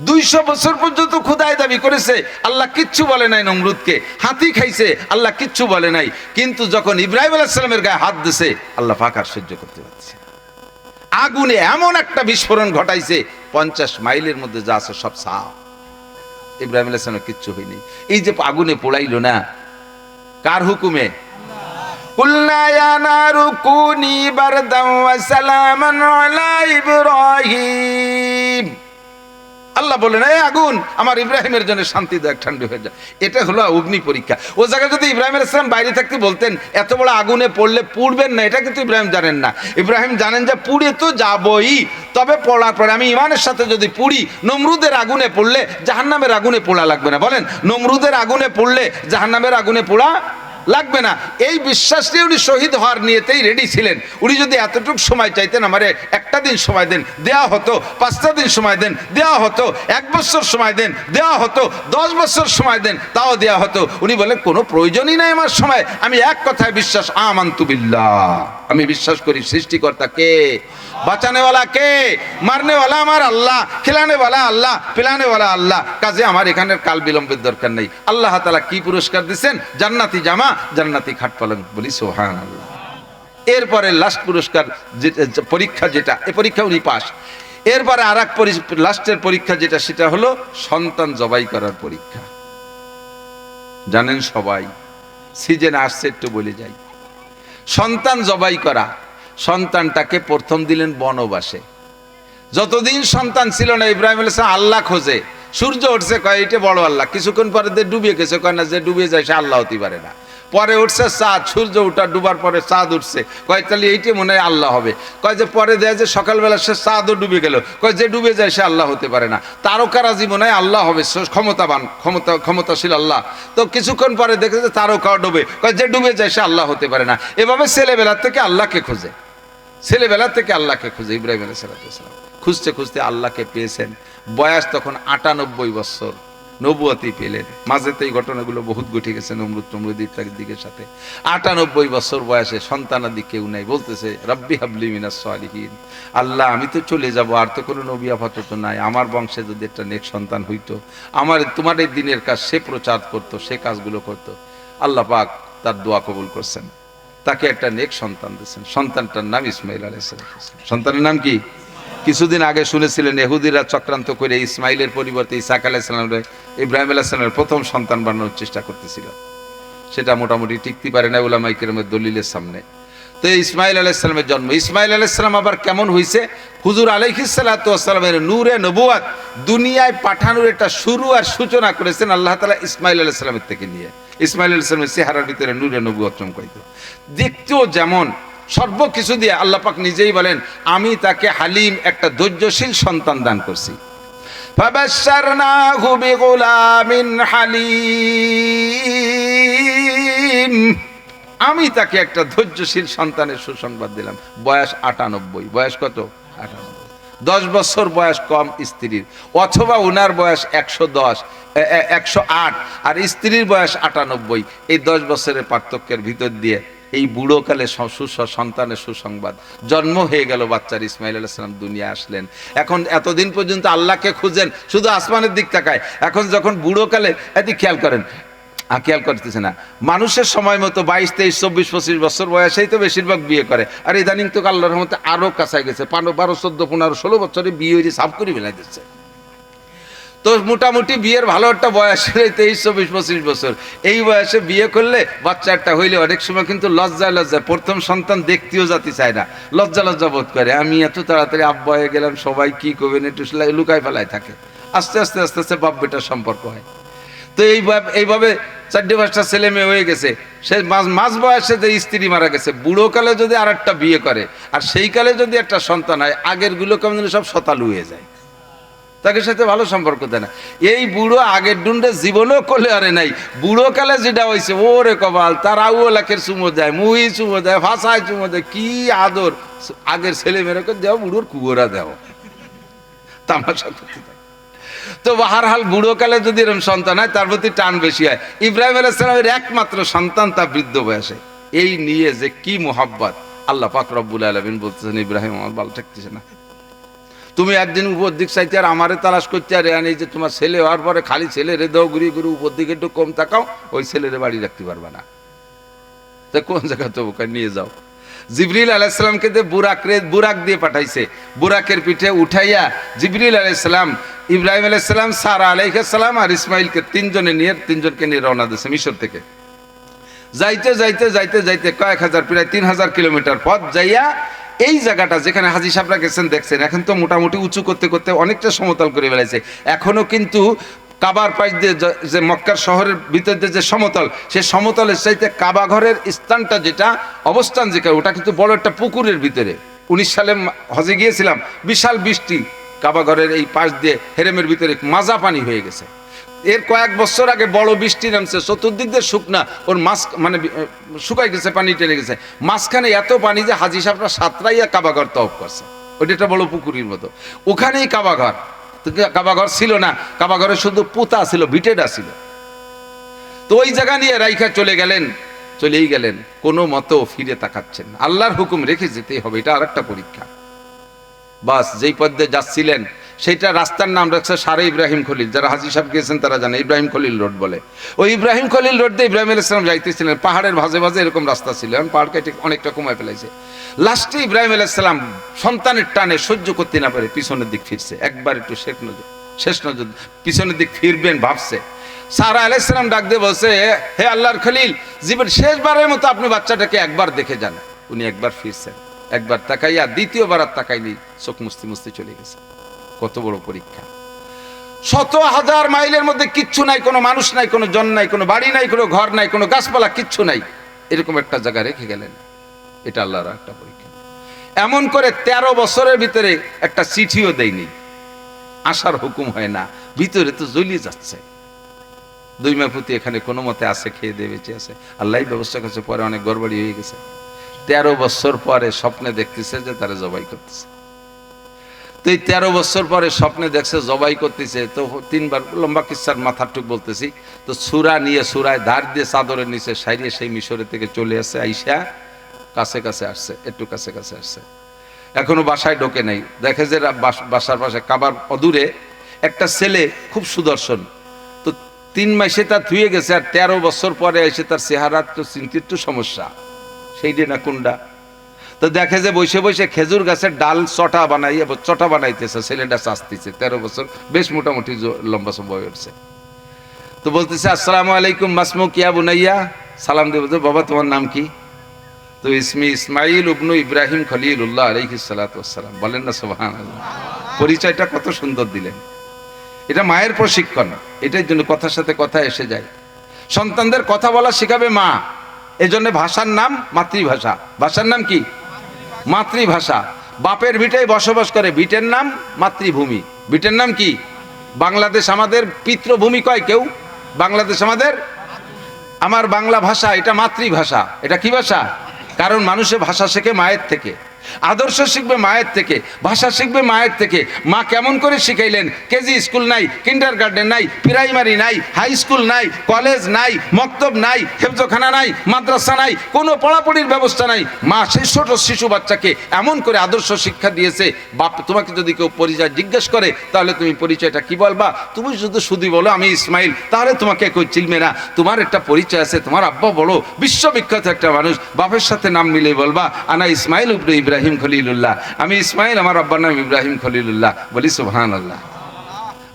200 বছর পর্যন্ত খোদাই দাবি করেছে, আল্লাহ কিচ্ছু বলে নাই নমরুদকে। হাতি খাইছে, আল্লাহ কিচ্ছু বলে নাই। কিন্তু যখন ইব্রাহিম আলাইহিস সালামের গায়ে হাত দিছে, আল্লাহ পাক আর সহ্য করতে পারছে। আগুনে এমন একটা বিস্ফোরণ ঘটাইছে, 50 মাইলের মধ্যে যা আছে সব সাফ। ইব্রাহিম আলাইহিস সালামের কিচ্ছু হয়নি। এই যে আগুনে পোড়াইলো না, কার হুকুমে? কুলনা ইয়া নারু কুনি বারদাম ওয়া সালামান আলা ইব্রাহিম। আল্লাহ বললেন, এই আগুন আমার ইব্রাহিমের জন্য শান্তিদায়ক ঠান্ডা হয়ে যায়। এটা হলো অগ্নি পরীক্ষা। ও জায়গায় যদি ইব্রাহিম আলাইহিস সালাম বাইরে থাকতে বলতেন এত বড় আগুনে পড়লে পুড়বেন না, এটা কিন্তু ইব্রাহিম জানেন না। ইব্রাহিম জানেন যে পুড়ে তো যাবই, তবে পড়ার পরে আমি ইমানের সাথে যদি পুড়ি, নমরুদের আগুনে পড়লে জাহান্নামের আগুনে পোড়া লাগবে না। বলেন, নমরুদের আগুনে পড়লে জাহান্নামের আগুনে পোড়া লাগবে না। এই বিশ্বাস নিয়ে উনি শহীদ হওয়ার নিয়েতেই রেডি ছিলেন। উনি যদি এতটুকু সময় চাইতেন, আমারে একটা দিন সময় দেন, দেওয়া হতো। 5টা দিন সময় দেন, দেওয়া হতো। 1 বছর সময় দেন, দেওয়া হতো। 10 বছর সময় দেন, তাও দেওয়া হতো। উনি বলেন কোনো প্রয়োজনই নাই আমার সময়, আমি এক কথায় বিশ্বাস, আমানতু বিল্লাহ, আমি বিশ্বাস করি সৃষ্টিকর্তা কে, বাঁচানেওয়ালা কে, মারনেওয়ালা আমার আল্লাহ, খিলানেওয়ালা আল্লাহ, পিলানেওয়ালা আল্লাহ। কাজে আমার এখানের কাল বিলম্বের দরকার নেই। আল্লাহ তাআলা কি পুরস্কার দিচ্ছেন? জান্নাতি জামা, জান্নাতি খাট পালং। বলি সুবহানাল্লাহ। এরপরে লাস্ট পুরস্কার পরীক্ষা যেটা, এই পরীক্ষা উনি পাস। এরপরে আর এক লাস্টের পরীক্ষা যেটা, সেটা হলো সন্তান জবাই করার পরীক্ষা। জানেন সবাই, সিজন আসছে, একটু বলে যাই। সন্তান জবাই করা, সন্তানটাকে প্রথম দিলেন বনবাসে। যতদিন সন্তান ছিল না, ইব্রাহিম আলাইহিস সালাম আল্লাহ খোঁজে। সূর্য উঠছে, কয় এটা বড় আল্লাহ। কিছুক্ষণ পরে ডুবিয়ে গেছে, কয় না, যে ডুবিয়ে যায় সে আল্লাহ হতে পারে না। পরে উঠছে চাঁদ, সূর্য উঠা ডুবার পরে চাঁদ উঠছে, কয় তাহলে এইটা মনে হয় আল্লাহ হবে। কয় যে পরে দেয় যে সকালবেলা সে চাঁদও ডুবে গেল, কয় যে ডুবে যায় সে আল্লাহ হতে পারে না। তারকারাজি মনে হয় আল্লাহ হবে, ক্ষমতাবান, ক্ষমতাশীল আল্লাহ। তো কিছুক্ষণ পরে দেখে যে তারকা ডুবে, কয় যে ডুবে যায় সে আল্লাহ হতে পারে না। এভাবে ছেলেবেলার থেকে আল্লাহকে খোঁজে, ছেলেবেলা থেকে আল্লাহকে খুঁজে ইব্রাহিম আলাইহিস সালাম খুঁজতে খুঁজতে আল্লাহকে পেয়েছেন। বয়স তখন 98 বছর, নবুয়তি পেলেন। মাঝে তো এই ঘটনাগুলো বহুত ঘটে গেছে, নমরুদ ইত্যাদির দিকের সাথে। 98 বছর বয়সে সন্তানাদি কেউ নাই, বলতেছে রব্বি হাবলি মিনাস সালিহিন, আল্লাহ আমি তো চলে যাব, আর তো কোনো নবী আপাতত নাই, আমার বংশে যদি একটা নেক সন্তান হইতো, আমার তোমার এই দিনের কাজ সে প্রচার করতো, সে কাজগুলো করতো। আল্লাহ পাক তার দোয়া কবুল করছেন, তাকে একটা নেক সন্তান দিয়েছেন। সন্তানটার নাম ইসমাইল আলাইহিস সালাম। সন্তানের নাম কি? কিছুদিন আগে শুনেছিলেন ইহুদিরা চক্রান্ত করে ইসমাইলের পরিবর্তে ইসাক আলাইহিস সালামের, ইব্রাহিম আলাইহিস সালামের প্রথম সন্তান বানানোর চেষ্টা করতেছিল। সেটা মোটামুটি টিকতে পারে না উলামায়ে কেরামের দলিলের সামনে। তো ইসমাইল আলাইহিস সালামের জন্ম। ইসমাইল আলাইহিস সালাম আবার কেমন হয়েছে? হুজুর আলাইহিস সালাতু ওয়াস সালামের নূরে নবুয়াত দুনিয়ায় পাঠানোর একটা শুরু আর সূচনা করেছেন আল্লাহ তাআলা ইসমাইল আলাইহিস সালামের থেকে নিয়ে। ইসমাইল আলাইহিস সালামের চেহারার ভিতরে নূরে নবুয়াত চমকাইতো, দেখতেও যেমন, সর্বকিছু দিয়ে আল্লাহ পাক নিজেই বলেন আমি তাকে হালিম, একটা ধৈর্যশীল সন্তান দান করছি। ফাবাশশারনাহু বিগুলামিন হালিম, আমি তাকে একটা ধৈর্যশীল সন্তানের সুসংবাদ দিলাম। বয়স 98। বয়স কত? 98। 10 বছর বয়স কম স্ত্রীর, অথবা উনার বয়স 110, 108, আর স্ত্রীর বয়স 98। এই 10 বছরের পার্থক্যের ভিতর দিয়ে এই বুড়োকালে সন্তানের সুসংবাদ, জন্ম হয়ে গেল বাচ্চার। ইসমাইল আলাইহিস সালাম দুনিয়া আসলেন। এখন এতদিন পর্যন্ত আল্লাহকে খুঁজেন, শুধু আসমানের দিক তাকায়। এখন যখন বুড়োকালে, এটি খেয়াল করেন, খেয়াল করতেছে না, মানুষের সময় মতো 22, 23, 24, 25 বছর বয়সেই তো বেশিরভাগ বিয়ে করে। আর ইদানিং তো আল্লাহর রহমতে আরো কাছায় গেছে, 12, 14, 15, 16 বছরে বিয়ে হয়ে সাফ করে ফেলাই দিচ্ছে। তো মোটামুটি বিয়ের ভালো একটা বয়স 23, 24, 25 বছর। এই বয়সে বিয়ে করলে বাচ্চা একটা হইলে অনেক সময় কিন্তু লজ্জায় প্রথম সন্তান দেখতেও যেতে চায় না, লজ্জা বোধ করে। আমি এত তাড়াতাড়ি আব্বা হয়ে গেলাম, সবাই কি করবেন, একটু লুকায় ফেলায় থাকে। আস্তে আস্তে আস্তে আস্তে বাপ বেটার সম্পর্ক হয়। তো এইভাবে 4-5টা ছেলে মেয়ে হয়ে গেছে। সে মাঝ বয়সে যে স্ত্রী মারা গেছে, বুড়োকালে যদি আর একটা বিয়ে করে, আর সেই কালে যদি একটা সন্তান হয়, আগের গুলো কেমন সব শতালু হয়ে যায়, তাকে সাথে ভালো সম্পর্ক দেয় না। এই বুড়ো আগের ডুন্ডে জীবনেও করলে আরে নাই, বুড়ো কালে যেটা হয়েছে ওরে কপাল, তার আউলাকের চুমো দেয়, মুহি চুমো দেয়, ভাষায় চুমো দেয়, কি আদর। আগের ছেলে মেয়েকে দেও, বুড়োর কুয়োরা দেও, তামাশা করতে থাকে। তো বাহারহাল বুড়োকালে যদি এরকম সন্তান হয়, তার প্রতি টান বেশি হয়। ইব্রাহিম আলাইহিস সালামের একমাত্র সন্তান, তা বৃদ্ধ বয়সে। এই নিয়ে যে কি মোহাব্বত, আল্লাহ পাক রব্বুল আলামিন বলতেছেন ইব্রাহিম আমার ভালো থাকতেছে না, তুমি একদিন উপর দিক চাইতে আর আমারে তালাশ করতে, আর এই যে তোমার ছেলে হওয়ার পরে খালি ছেলে রে দাও, ঘুরি ঘুরি উপর দিকে একটু কম তাকাও, ওই ছেলেরে বাড়ি রাখতে পারবে না। তা কোন জায়গা তো নিয়ে যাও। জিবরিল আলাইহিস সালামকে দিয়ে বুরাক দিয়ে পাঠাইছে, বুরাকের পিঠে উঠাইয়া জিবরিল আলাইহিস সালাম, ইব্রাহিম আলাইহিস সালাম, সারা আলাইহিস সালাম আর ইসমাইলকে তিনজনকে নিয়ে রওনা দিয়েছে মিশর থেকে। যাইতে যাইতে যাইতে যাইতে কয়েক হাজার, প্রায় 3000 কিলোমিটার পথ যাইয়া এই জায়গাটা যেখানে হাজী সাহেবরা গেছেন দেখছেন, এখন তো মোটামুটি উঁচু করতে করতে অনেকটা সমতল করে বেড়াইছে। এখনো কিন্তু কাবার পাশ দিয়ে যে মক্কার শহরের ভিতর দিয়ে যে সমতল, সে সমতলের চাইতে কাবা ঘরের স্থানটা যেটা অবস্থান যেখানে, ওটা কিন্তু বড় একটা পুকুরের ভিতরে। 19 সালে হজে গিয়েছিলাম, বিশাল বৃষ্টি, কাবা ঘরের এই পাশ দিয়ে হেরেমের ভিতরে মাজা পানি হয়ে গেছে। এর কয়েক বছর আগে বড় বৃষ্টি নামছে, চতুর্দিক দিয়ে শুকনা, ওর মাছ মানে শুকাই গেছে, পানি টেনে গেছে, মাঝখানে এত পানি যে হাজী সাহেবরা সাতরাইয়া কাবাঘর তওয়াফ করছে। ওটা একটা বড় পুকুরের মতো, ওখানেই কাবাঘর। কাবাঘর ছিল না, কাবাঘরে শুধু পুতা ছিল, ভিটেটা ছিল। তো ওই জায়গা নিয়ে রাইখা চলেই গেলেন, কোনো মতো ফিরে তাকাচ্ছেন না। আল্লাহর হুকুম রেখে যেতেই হবে, এটা আর একটা পরীক্ষা। বাস যেই পথে যাচ্ছিলেন সেইটা রাস্তার নাম রাখছে সারে ইব্রাহিম খলিল। যারা হাজী সাহেব গিয়েছেন তারা জানে ইব্রাহিম খলিল রোড বলে। ওই ইব্রাহিম খলিল রোড দিয়ে ইব্রাহিম আলাইহিস সালাম যাইতেছিলেন, পাহাড়ের ভাজে ভাজে এরকম রাস্তা ছিল, এখন পাহাড় কেটে অনেকটা কমায় ফেলাইছে। লাস্টে ইব্রাহিম আলাইহিস সালাম সন্তানের টানে সহ্য করতে না পারে পিছনের দিক ফিরছে, একবার একটু শেষ নজর পিছনের দিক ফিরবেন ভাবছে। সারা আলাইহিস সালাম ডাক দিয়ে বলছে, হে আল্লাহর খলিল, জীবন শেষবারের মতো আপনি বাচ্চাটাকে একবার দেখে যান। উনি একবার ফিরছেন, একবার তাকাইয়া দ্বিতীয়বার আর তাকাইনি, চোখ মুছতে মুছতে চলে গেছে। কত বড় পরীক্ষা! 100,000 মাইলের মধ্যে কিচ্ছু নাই, কোনো মানুষ নাই, কোনো জন নাই, কোনো বাড়ি নাই, কোনো ঘর নাই, কোনো গাছপালা, কিচ্ছু নাই, এরকম একটা জায়গা রেখে গেলেন। এটা আল্লাহর একটা পরীক্ষা। এমন করে 13 বছরের ভিতরে একটা চিঠিও দেয়নি, আসার হুকুম হয় না, ভিতরে তো জ্বলিয়ে যাচ্ছে। 2 মাপুতি এখানে কোনো মতে আছে, খেয়ে দিয়ে বেঁচে আছে, আল্লাহ ব্যবস্থা করছে। পরে অনেক গড়বড়ি হয়ে গেছে। 13 বছর পরে স্বপ্নে দেখতেছে যে তারা জবাই করতেছে। তো এই 13 বছর পরে স্বপ্নে দেখছে জবাই করতেছে। তো 3 বার লম্বা কিচ্ছার মাথার টুক বলতেছি, তো সুরা নিয়ে সুরায় ধার দিয়ে চাদরের নিচে সাইরিয়ে সেই মিশরের থেকে চলে আসছে, আইসা কাছে আসছে, একটু কাছে আসছে, এখনো বাসায় ঢোকে নাই। দেখে যে বাসার পাশে কাবার অদূরে একটা ছেলে খুব সুদর্শন, তো 3 মাসে তার ধুয়ে গেছে, আর 13 বছর পরে এসে তার চেহারার তো চিন্তিত সমস্যা, সেই দিন কোনটা। তো দেখে যে বসে বসে খেজুর গাছের ডাল চটা বানাইতেছে, ছেলেটা চাচতেছে, 13 বছর, বেশ মোটামুটি লম্বা সময় উঠছে। তো বলতেছে, আসসালামু আলাইকুম মাসমু কিয়া বুনাইয়া, সালাম দিয়ে বলতে, বাবা তোমার নাম কি? তো ইসমি ইসমাইল ইবনু ইব্রাহিম খলিলুল্লাহ আলাইহিস সালাতু ওয়াসসালাম। বলেন না সুবহানাল্লাহ। পরিচয়টা কত সুন্দর দিলেন। এটা মায়ের প্রশিক্ষণ, এটার জন্য কথার সাথে কথা এসে যায়। সন্তানদের কথা বলা শেখাবে মা, এজন্য ভাষার নাম মাতৃভাষা। ভাষার নাম কি? মাতৃভাষা। বাপের ভিটায় বসবাস করে, ভিটের নাম মাতৃভূমি। ভিটের নাম কি? বাংলাদেশ আমাদের পিতৃভূমি কয় কেউ, বাংলাদেশ আমার বাংলা ভাষা, এটা মাতৃভাষা। এটা কি ভাষা? কারণ মানুষের ভাষা শেখে মায়ের থেকে, আদর্শ শিখবে মায়ের থেকে, ভাষা শিখবে মায়ের থেকে। মা কেমন করে শিখাইলেন? কেজি স্কুল নাই, কিন্ডারগার্টেন নাই, প্রাইমারি নাই, হাই স্কুল নাই, কলেজ নাই, মক্তব নাই, হেফজখানা নাই, মাদ্রাসা নাই, কোনো পড়াপড়ির ব্যবস্থা নাই। মা সেই ছোট শিশু বাচ্চাকে এমন করে আদর্শ শিক্ষা দিয়েছে। বাপ, তোমাকে যদি কেউ পরিচয় জিজ্ঞেস করে তাহলে তুমি পরিচয়টা কি বলবা? তুমি শুধু বলো আমি ইসমাইল, তাহলে তোমাকে কেউ চিনবে না। তোমার একটা পরিচয় আছে, তোমার আব্বা বড় বিশ্ববিখ্যাত একটা মানুষ, বাপের সাথে নাম মিলে বলবা আনা ইসমাইল ইবনে ইব্রাহিম খলিলুল্লাহ, আমি ইসমাইল, আমার আব্বার নাম ইব্রাহিম খলিলুল্লাহ। বলি সুবহানাল্লাহ।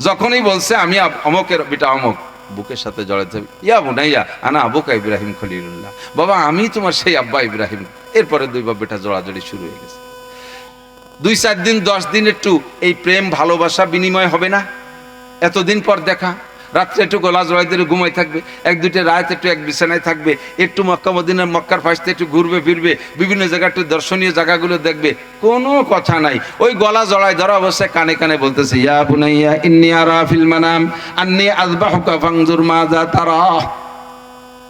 যখনই বলছে আমি অমকের বেটা অমক, বুকের সাথে জড়াতে, ইয়া বুনাইয়া আনা আবুকা ইব্রাহিম খলিলুল্লাহ, বাবা আমি তোমার সেই আব্বা ইব্রাহিম। এরপরে 2 বাপ বেটা জড়াজড়ি শুরু হয়ে গেছে। 2-4 দিন 10 দিন একটু এই প্রেম ভালোবাসা বিনিময় হবে না? এতদিন পর দেখা, রাত্রে একটু গলা জড়াই দিয়ে ঘুমাই থাকবে, 1-2টা রাত একটু এক বিছানায় থাকবে, একটু মক্কা মদিনার মক্কার ফাঁসতে একটু ঘুরবে ফিরবে, বিভিন্ন জায়গা একটু দর্শনীয় জায়গাগুলো দেখবে, কোনো কথা নাই। ওই গলা জড়াই ধরা অবস্থায় কানে কানে বলতেছে, ইয়া বুনাইয়া ইন্নী আরা ফিল মানাম আন্নী আযবাহুকা ফানজুর মাযা তারা।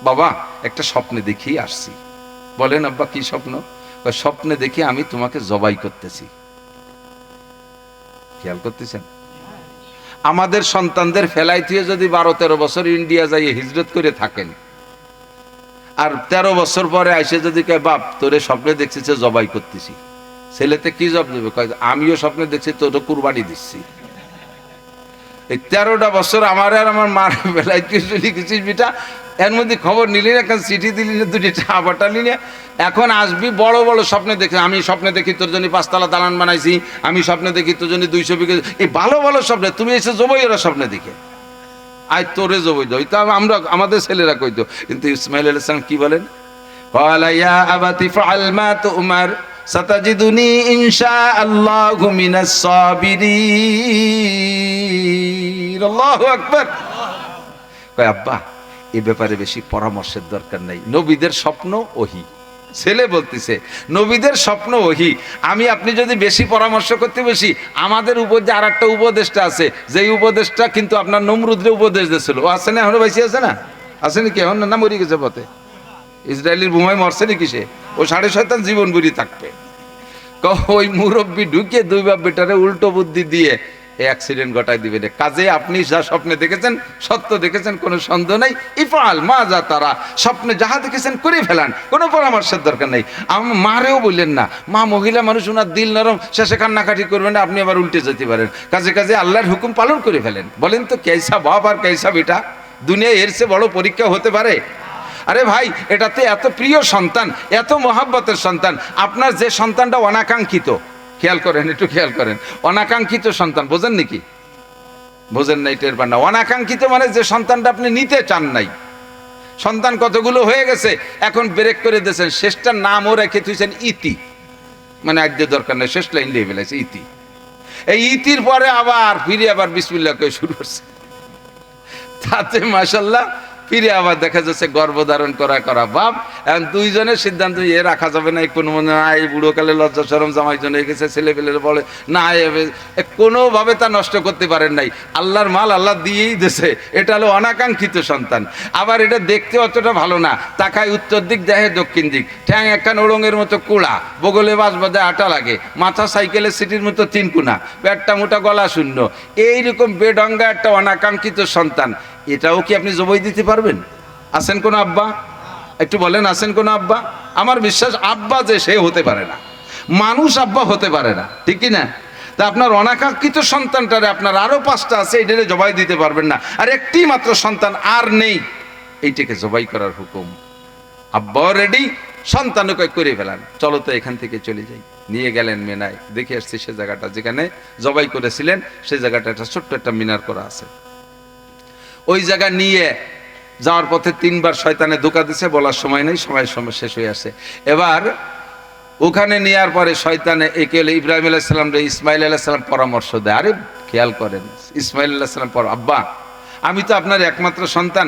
বাবা একটা স্বপ্নে দেখি আসছি। বলেন আব্বা কি স্বপ্ন? স্বপ্নে দেখি আমি তোমাকে জবাই করতেছি। খেয়াল করতেছেন? আমাদের সন্তানদের ফেলাই দিয়ে যদি 12-13 বছর ইন্ডিয়া যাইয়ে হিজরত করে থাকেন, আর 13 বছর পরে আইসে যদি কয় বাপ তোরে স্বপ্নে দেখছি যে জবাই করতেছি, ছেলেতে কি জবাব দেবে? কয় আমিও স্বপ্নে দেখছি তোর কুরবানি দিচ্ছি। এই 13টা বছর আমার আর আমার মার বেলায় লিখেছিস বেটা, এর মধ্যে খবর নিলি না, এখন চিঠি দিলি না, 2টি চা বাটালি না, এখন আসবি বড় বড় স্বপ্নে দেখে, আমি স্বপ্নে দেখি তোর জন্য 5 তলা দালান বানাইছি, আমি স্বপ্নে দেখি তোর জন্য 200 বিঘা, এই ভালো ভালো স্বপ্নে তুমি এসে জবই ওরা স্বপ্নে দেখে আয় তোরে জবই দাও। তা আমরা আমাদের ছেলেরা কইতো, কিন্তু ইসমাইল আলাইহিস সালাম কি বলেন? ক্বালা ইয়া আবাতি ফাআল মা তুমার সাতাজিদুনি ইনশাআল্লাহু মিনাস সাবিরিন। আল্লাহু আকবার। কয় আব্বা এই ব্যাপারে বেশি পরামর্শের দরকার নাই, নবীদের স্বপ্ন ওহী। ছেলে বলতেছে নবীদের স্বপ্ন ওহী, আমি আপনি যদি বেশি পরামর্শ করতে বসি, আমাদের উপর যে আর একটা উপদেশটা আছে, যেই উপদেশটা কিন্তু আপনার নমরুদরে উপদেশ দিয়েছিল, ও আছে না এখনো বেশি আছে না? আছে নাকি এখন? না মরে গেছে পথে? ইসরায়েলের বোমায় মরছে নাকি সে? ও 6.5 জীবন বুড়ি থাকবে। ওই মুরব্বী ঢুকে দুই বাপ বেটারে উল্টো বুদ্ধি দিয়ে অ্যাক্সিডেন্ট ঘটায় দিবে রে। কাজে আপনি যা স্বপ্নে দেখেছেন, সত্য দেখেছেন, কোনো সন্দেহ নাই। ইফআল মা যা তারা, স্বপ্নে যাহা দেখেছেন করে ফেলান, কোনো পরামর্শের দরকার নেই। মারেও বললেন না, মা মহিলা মানুষ, ওনার দিল নরম, শেষে কান্নাকাটি করবেন না, আপনি আবার উল্টে যেতে পারেন। কাজে কাজে আল্লাহর হুকুম পালন করে ফেলেন। বলেন তো কেসা বাপ আর কেসা বেটা, দুনিয়ায় এর চেয়ে বড় পরীক্ষা হতে পারে? আরে ভাই, এটাতে এত প্রিয় সন্তান, এত মহাব্বতের সন্তান, আপনার যে সন্তানটা অনাকাঙ্ক্ষিত, খেয়াল করেন, একটু খেয়াল করেন, অনাকাঙ্ক্ষিত সন্তান বোঝেন নাকি? বোঝেন নাই, টের পান না। অনাকাঙ্ক্ষিত মানে যে সন্তানটা আপনি নিতে চান নাই। সন্তান কতগুলো হয়ে গেছে, এখন ব্রেক করে দিয়েছেন, শেষটার নামও রেখে তুইছেন ইতি, মানে আজ দরকার নেই, শেষ লাইন দিয়ে ফেলেছে ইতি। এই ইতির পরে আবার ফিরে আবার বিসমিল্লাহ করে শুরু করছে, তাতে মাশাআল্লাহ ফিরে আবার দেখা যাচ্ছে গর্ভধারণ করা বাপ। এখন দুইজনের সিদ্ধান্ত এ রাখা যাবে না, কোনো মনে হয় এই বুড়োকালে লজ্জা শরম জামাই জন্য গেছে, ছেলে পেলে বলে না, কোনোভাবে তা নষ্ট করতে পারেন নাই। আল্লাহর মাল আল্লাহ দিয়েই দিয়েছে, এটা হলো অনাকাঙ্ক্ষিত সন্তান। আবার এটা দেখতে অতটা ভালো না, তাকায় উত্তর দিক, দেখে দক্ষিণ দিক, ঠ্যাং একখান ওড়ঙের মতো কুড়া, বগলে বাস বাজে আটা লাগে, মাথা সাইকেলের সিটির মতো তিনকুনা, পেটটা মোটা, গলা শূন্য, এইরকম বেডঙ্গা একটা অনাকাঙ্ক্ষিত সন্তান, এটাও কি আপনি জবাই দিতে পারবেন? আছেন কোন আব্বা? একটু বলেন, আছেন কোন আব্বা? আমার বিশ্বাস আব্বা যে সে হতে পারে না, মানুষ আব্বা হতে পারে না, ঠিক কি না? তা আপনার অনাকাঙ্ক্ষিত সন্তানটারে আপনার আরো 5টা আছে, এইটারে জবাই দিতে পারবেন না, আর একটি মাত্র সন্তান আর নেই, এইটাকে জবাই করার হুকুম। আব্বা রেডি, সন্তানকে করে ফেলান, চলো তো এখান থেকে চলে যাই। নিয়ে গেলেন মেনায়, দেখে আসছি সে জায়গাটা যেখানে জবাই করেছিলেন, সেই জায়গাটা একটা ছোট্ট একটা মিনার করা আছে। ওই জায়গা নিয়ে যাওয়ার পথে 3বার শয়তানে ধোঁকা দিছে, বলার সময় নেই, সময় শেষ হয়ে আসে। এবার ওখানে নেওয়ার পরে শয়তানে একে হলে ইব্রাহিম আলাইহিস সালাম রে ইসমাইল আলাইহিস সালাম পরামর্শ দেয়। আরে খেয়াল করেন, ইসমাইল আলাইহিস সালাম আব্বা আমি তো আপনার একমাত্র সন্তান,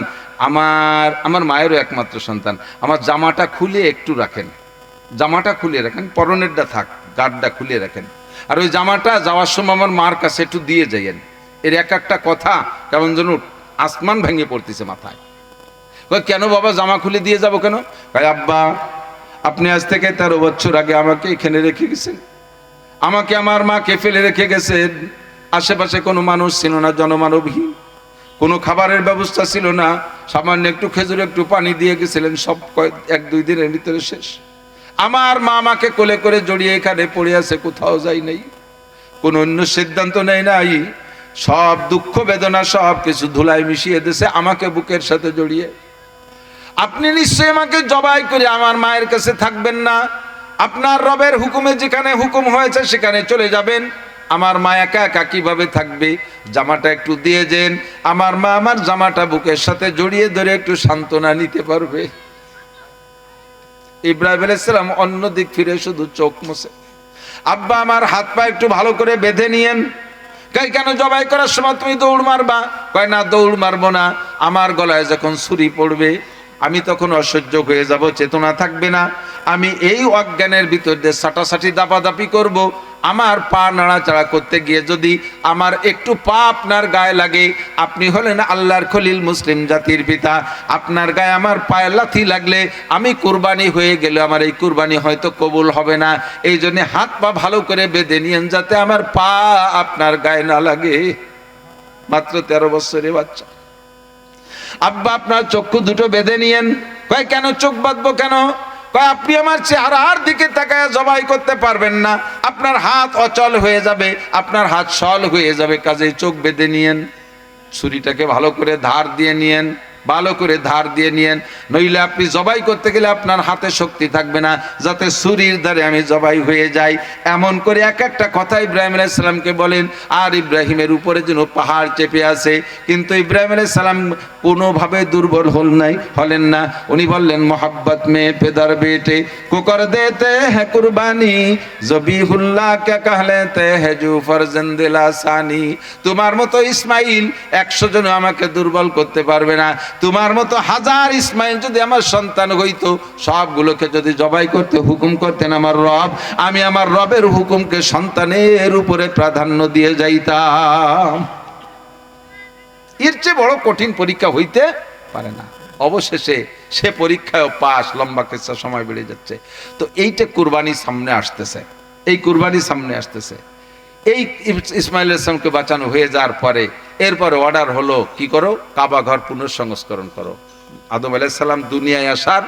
আমার মায়েরও একমাত্র সন্তান, আমার জামাটা খুলে একটু রাখেন, জামাটা খুলে রাখেন, পরনেরটা থাক, গাঢ়টা খুলে রাখেন, আর ওই জামাটা যাওয়ার সময় আমার মার কাছে একটু দিয়ে যাইয়েন। এর এক একটা কথা কেমন যেন আসমান ভেঙে পড়তেছে মাথায়। কেন বাবা জামা খুলে দিয়ে যাব কেন? আব্বা আপনি আজ থেকে 13 বছর আগে আমাকে এখানে রেখে গেছেন, আমাকে আমার মাকে ফেলে রেখে গেছেন, আশেপাশে কোনো মানুষ ছিল না, জনমানবহীন, কোনো খাবারের ব্যবস্থা ছিল না, সামান্য একটু খেজুর একটু পানি দিয়ে গেছিলেন, সব 1-2 দিনের ভিতরে শেষ। আমার মা আমাকে কোলে করে জড়িয়ে এখানে পড়ে আছে, কোথাও যাই নাই, কোনো অন্য সিদ্ধান্ত নেই নাই, সব দুঃখ বেদনা সব কিছু ধুলায় মিশিয়ে দিয়েছে আমাকে বুকের সাথে জড়িয়ে। আপনি নিশ্চয়ই আমাকে জবাই করে আমার মায়ের কাছে থাকবেন না, আপনার রবের হুকুমে যেখানে হুকুম হয়েছে সেখানে চলে যাবেন। আমার মা একা একা কিভাবে থাকবে? জামাটা একটু দিয়ে যেন, আমার মা আমার জামাটা বুকের সাথে জড়িয়ে ধরে একটু সান্ত্বনা নিতে পারবে। ইব্রাহিম আলাইহিস সালাম অন্য দিক ফিরে শুধু চোখ মুছে, আব্বা আমার হাত পা একটু ভালো করে বেঁধে নিয়েন। কই কেন জবাই করার সময় তুমি দৌড় মারবা? কয় না, দৌড় মারবো না, আমার গলায় যখন ছুরি পড়বে আমি তখন অসহ্য হয়ে যাব, চেতনা থাকবে না, আমি এই অজ্ঞানের ভিতর দিয়ে সাটাসাটি দাপাদাপি করব, আমার পা নাড়াচাড়া করতে গিয়ে যদি আমার একটু পা আপনার গায়ে লাগে, আপনি হলেন আল্লাহর খলিল, মুসলিম জাতির পিতা, আপনার গায়ে আমার পায়ে লাথি লাগলে আমি কুরবানি হয়ে গেলে আমার এই কুরবানি হয়তো কবুল হবে না, এই জন্য হাত পা ভালো করে বেঁধে নিয়েন যাতে আমার পা আপনার গায়ে না লাগে। মাত্র 13 বছরের বাচ্চা। আব্বা আপনার চক্ষু দুটো বেঁধে নিয়েন। কয় কেন চোখ বাঁধবো কেন? কয় আপনি আমার চেহারার দিকে তাকায় জবাই করতে পারবেন না, আপনার হাত অচল হয়ে যাবে, আপনার হাত সল হয়ে যাবে, কাজে চোখ বেঁধে নিয়েন, ছুরিটাকে ভালো করে ধার দিয়ে নিয়েন, ভালো করে ধার দিয়ে নিয়েন, নইলে আপনি জবাই করতে গেলে আপনার হাতে শক্তি থাকবে না, যাতে ছুরির ধারে আমি জবাই হয়ে যাই। এমন করে এক একটা কথা ইব্রাহিম আলাইহিস সালামকে বলেন। আর ইব্রাহিমের উপরে যেন পাহাড় চেপে আছে, কিন্তু ইব্রাহিম আলাইহিস সালাম কোনোভাবে দুর্বল হলেন না। উনি বললেন, মোহাব্বত মে পেদার বেটে কুকর দেতে হ্যাঁ কুরবানি, জবিহুল্লাহ কে कहलेते हैं जो फर्जंद लासानी। তোমার মতো ইসমাইল 100 জন আমাকে দুর্বল করতে পারবে না। তোমার মতো 1000 ইসমাইল যদি আমার সন্তান হইতো, সবগুলোকে যদি জবাই করতে হুকুম করতেন আমার রব, আমি আমার রবের হুকুমকে সন্তানের উপরে প্রাধান্য দিয়ে যাইতাম। এর চেয়ে বড় কঠিন পরীক্ষা হইতে পারে না। অবশেষে সে পরীক্ষায় পাস। লম্বা কিসসা, সময় বেড়ে যাচ্ছে। তো এইটা কুরবানি সামনে আসতেছে, এই কুরবানি সামনে আসতেছে। এই ইসমাইল ইসলামকে বাঁচানো হয়ে যাওয়ার পরে এরপরে অর্ডার হলো, কি করো, কাবা ঘর পুনঃসংস্করণ করো। আদম আলাইহিস সালাম দুনিয়ায় আসার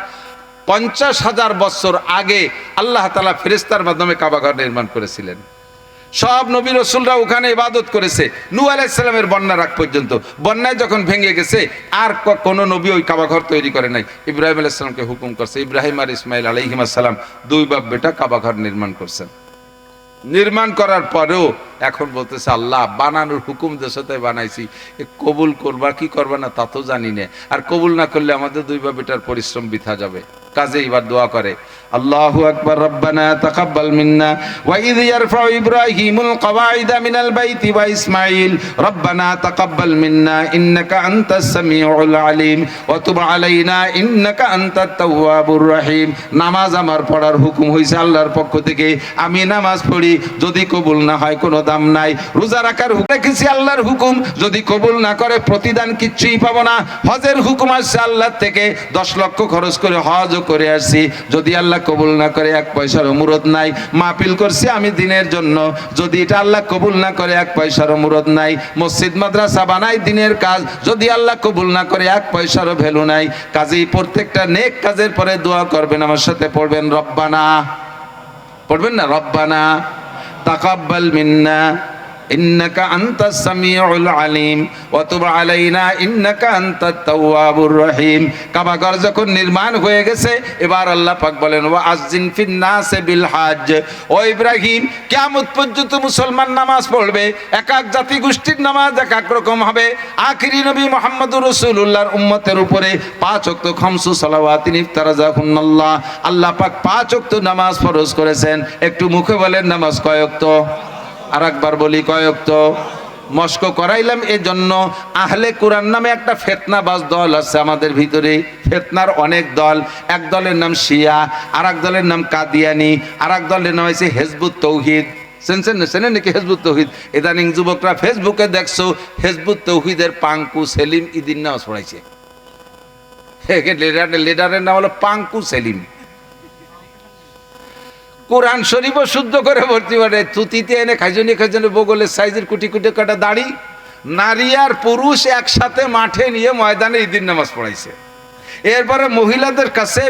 50,000 বছর আগে আল্লাহ তাআলা ফেরেশতার মাধ্যমে কাবা ঘর নির্মাণ করেছিলেন। সব নবী রাসূলরা ওখানে ইবাদত করেছে নূহ আলাইহিস সালামের বন্যার আগ পর্যন্ত। বন্যায় যখন ভেঙে গেছে, আর কোনো নবী ওই কাবা ঘর তৈরি করে নাই। ইব্রাহিম আলাইহিস সালামকে হুকুম করছে, ইব্রাহিম আর ইসমাইল আলাইহিস সালাম দুই বাপ বেটা কাবা ঘর নির্মাণ করছেন। নির্মাণ করার পরেও এখন বলতেছে, আল্লাহ বানানোর হুকুম দেশে তাই বানাইছি, কবুল করবা কি করবা না তা তো জানি না, আর কবুল না করলে আমাদের দুই বাপ বেটার পরিশ্রম বৃথা যাবে। কাজে এবার দোয়া করে, আল্লাহু আকবার, রব্বানা তাকাব্বাল মিন্না ওয়া ইয ইয়ারফাউ ইব্রাহিমুল কওয়াইদা মিনাল বাইতি ওয়া ইসমাঈল রব্বানা তাকাব্বাল মিন্না ইন্নাকা আনতাস সামিউল আলিম ওয়া তুব আলাইনা ইন্নাকা আনতাত তাওয়াবুর রহিম। নামাজ আমার পড়ার হুকুম হইছে আল্লাহর পক্ষ থেকে, আমি নামাজ পড়ি, যদি কবুল না হয় কোনো দাম নাই। রোজা রাখার হুকুম রেখেছি আল্লাহর হুকুম, যদি কবুল না করে প্রতিদান কিচ্ছুই পাবো না। হজের হুকুম আসছে আল্লাহ থেকে, 10 লক্ষ খরচ করে হজ করে আসছি, যদি আল্লাহ কবুল না করে 1 পয়সার মুরদ নাই। মাহফিল করছি আমি দিনের জন্য, যদি এটা আল্লাহ কবুল না করে 1 পয়সার মুরদ নাই। মসজিদ মাদ্রাসা বানাই দিনের কাজ, যদি আল্লাহ কবুল না করে 1 পয়সারও ভ্যালু নাই। কাজেই প্রত্যেকটা নেক কাজের পরে দোয়া করবেন, আমার সাথে পড়বেন, রব্বানা, পড়বেন না, রব্বানা তাকাব্বাল মিন্না ইন্নাকা আনতাস সামিউল আলিম ওয়া তুব আলাইনা ইন্নাকা আনতাত তাওয়াবুর রহিম। কাবা ঘর যখন নির্মাণ হয়ে গেছে, এবার আল্লাহ পাক বলেন, ওয়া আযজিন ফিন নাসে বিল হজ। ও ইব্রাহিম, কিয়ামত পর্যন্ত মুসলমান নামাজ পড়বে, এক এক জাতি গোষ্ঠীর নামাজ এক এক রকম হবে। আখিরি নবী মুহাম্মদুর রাসূলুল্লাহর উম্মতের উপরে 5 ওয়াক্ত খামসু সালাওয়াতিন ইফতারাজাহুন্নাল্লাহ, আল্লাহ পাক 5 ওয়াক্ত নামাজ ফরজ করেছেন। একটু মুখে বলেন, নামাজ কয় ওয়াক্ত? আর একবার বলি, কয় ওয়াক্ত? মস্ক করাইলাম এজন্য, আহলে কোরআন নামে একটা ফিতনাবাজ দল আছে আমাদের ভিতরে। ফিতনার অনেক দল, এক দলের নাম শিয়া, আর এক দলের নাম কাদিয়ানি, আর এক দলের নাম হয়েছে হেজবুত তৌহিদ। চেনেন নাকি হেজবুত তৌহিদ? ইদানিং যুবকরা ফেসবুকে দেখছো, হেজবুত তৌহিদের পাঙ্কু সেলিম ইদিন নামাজ পড়াইছে। লিডারের নাম হলো পাঙ্কু সেলিম। কোরআন শরীফও শুদ্ধ করে ভর্তি করে, তুতিতে এনে খাইজনি বগলের সাইজের কুটি কুটি কাটা দাড়ি, নারী আর পুরুষ একসাথে মাঠে নিয়ে ময়দানে ঈদের নামাজ পড়াইছে। এরপরে মহিলাদের কাছে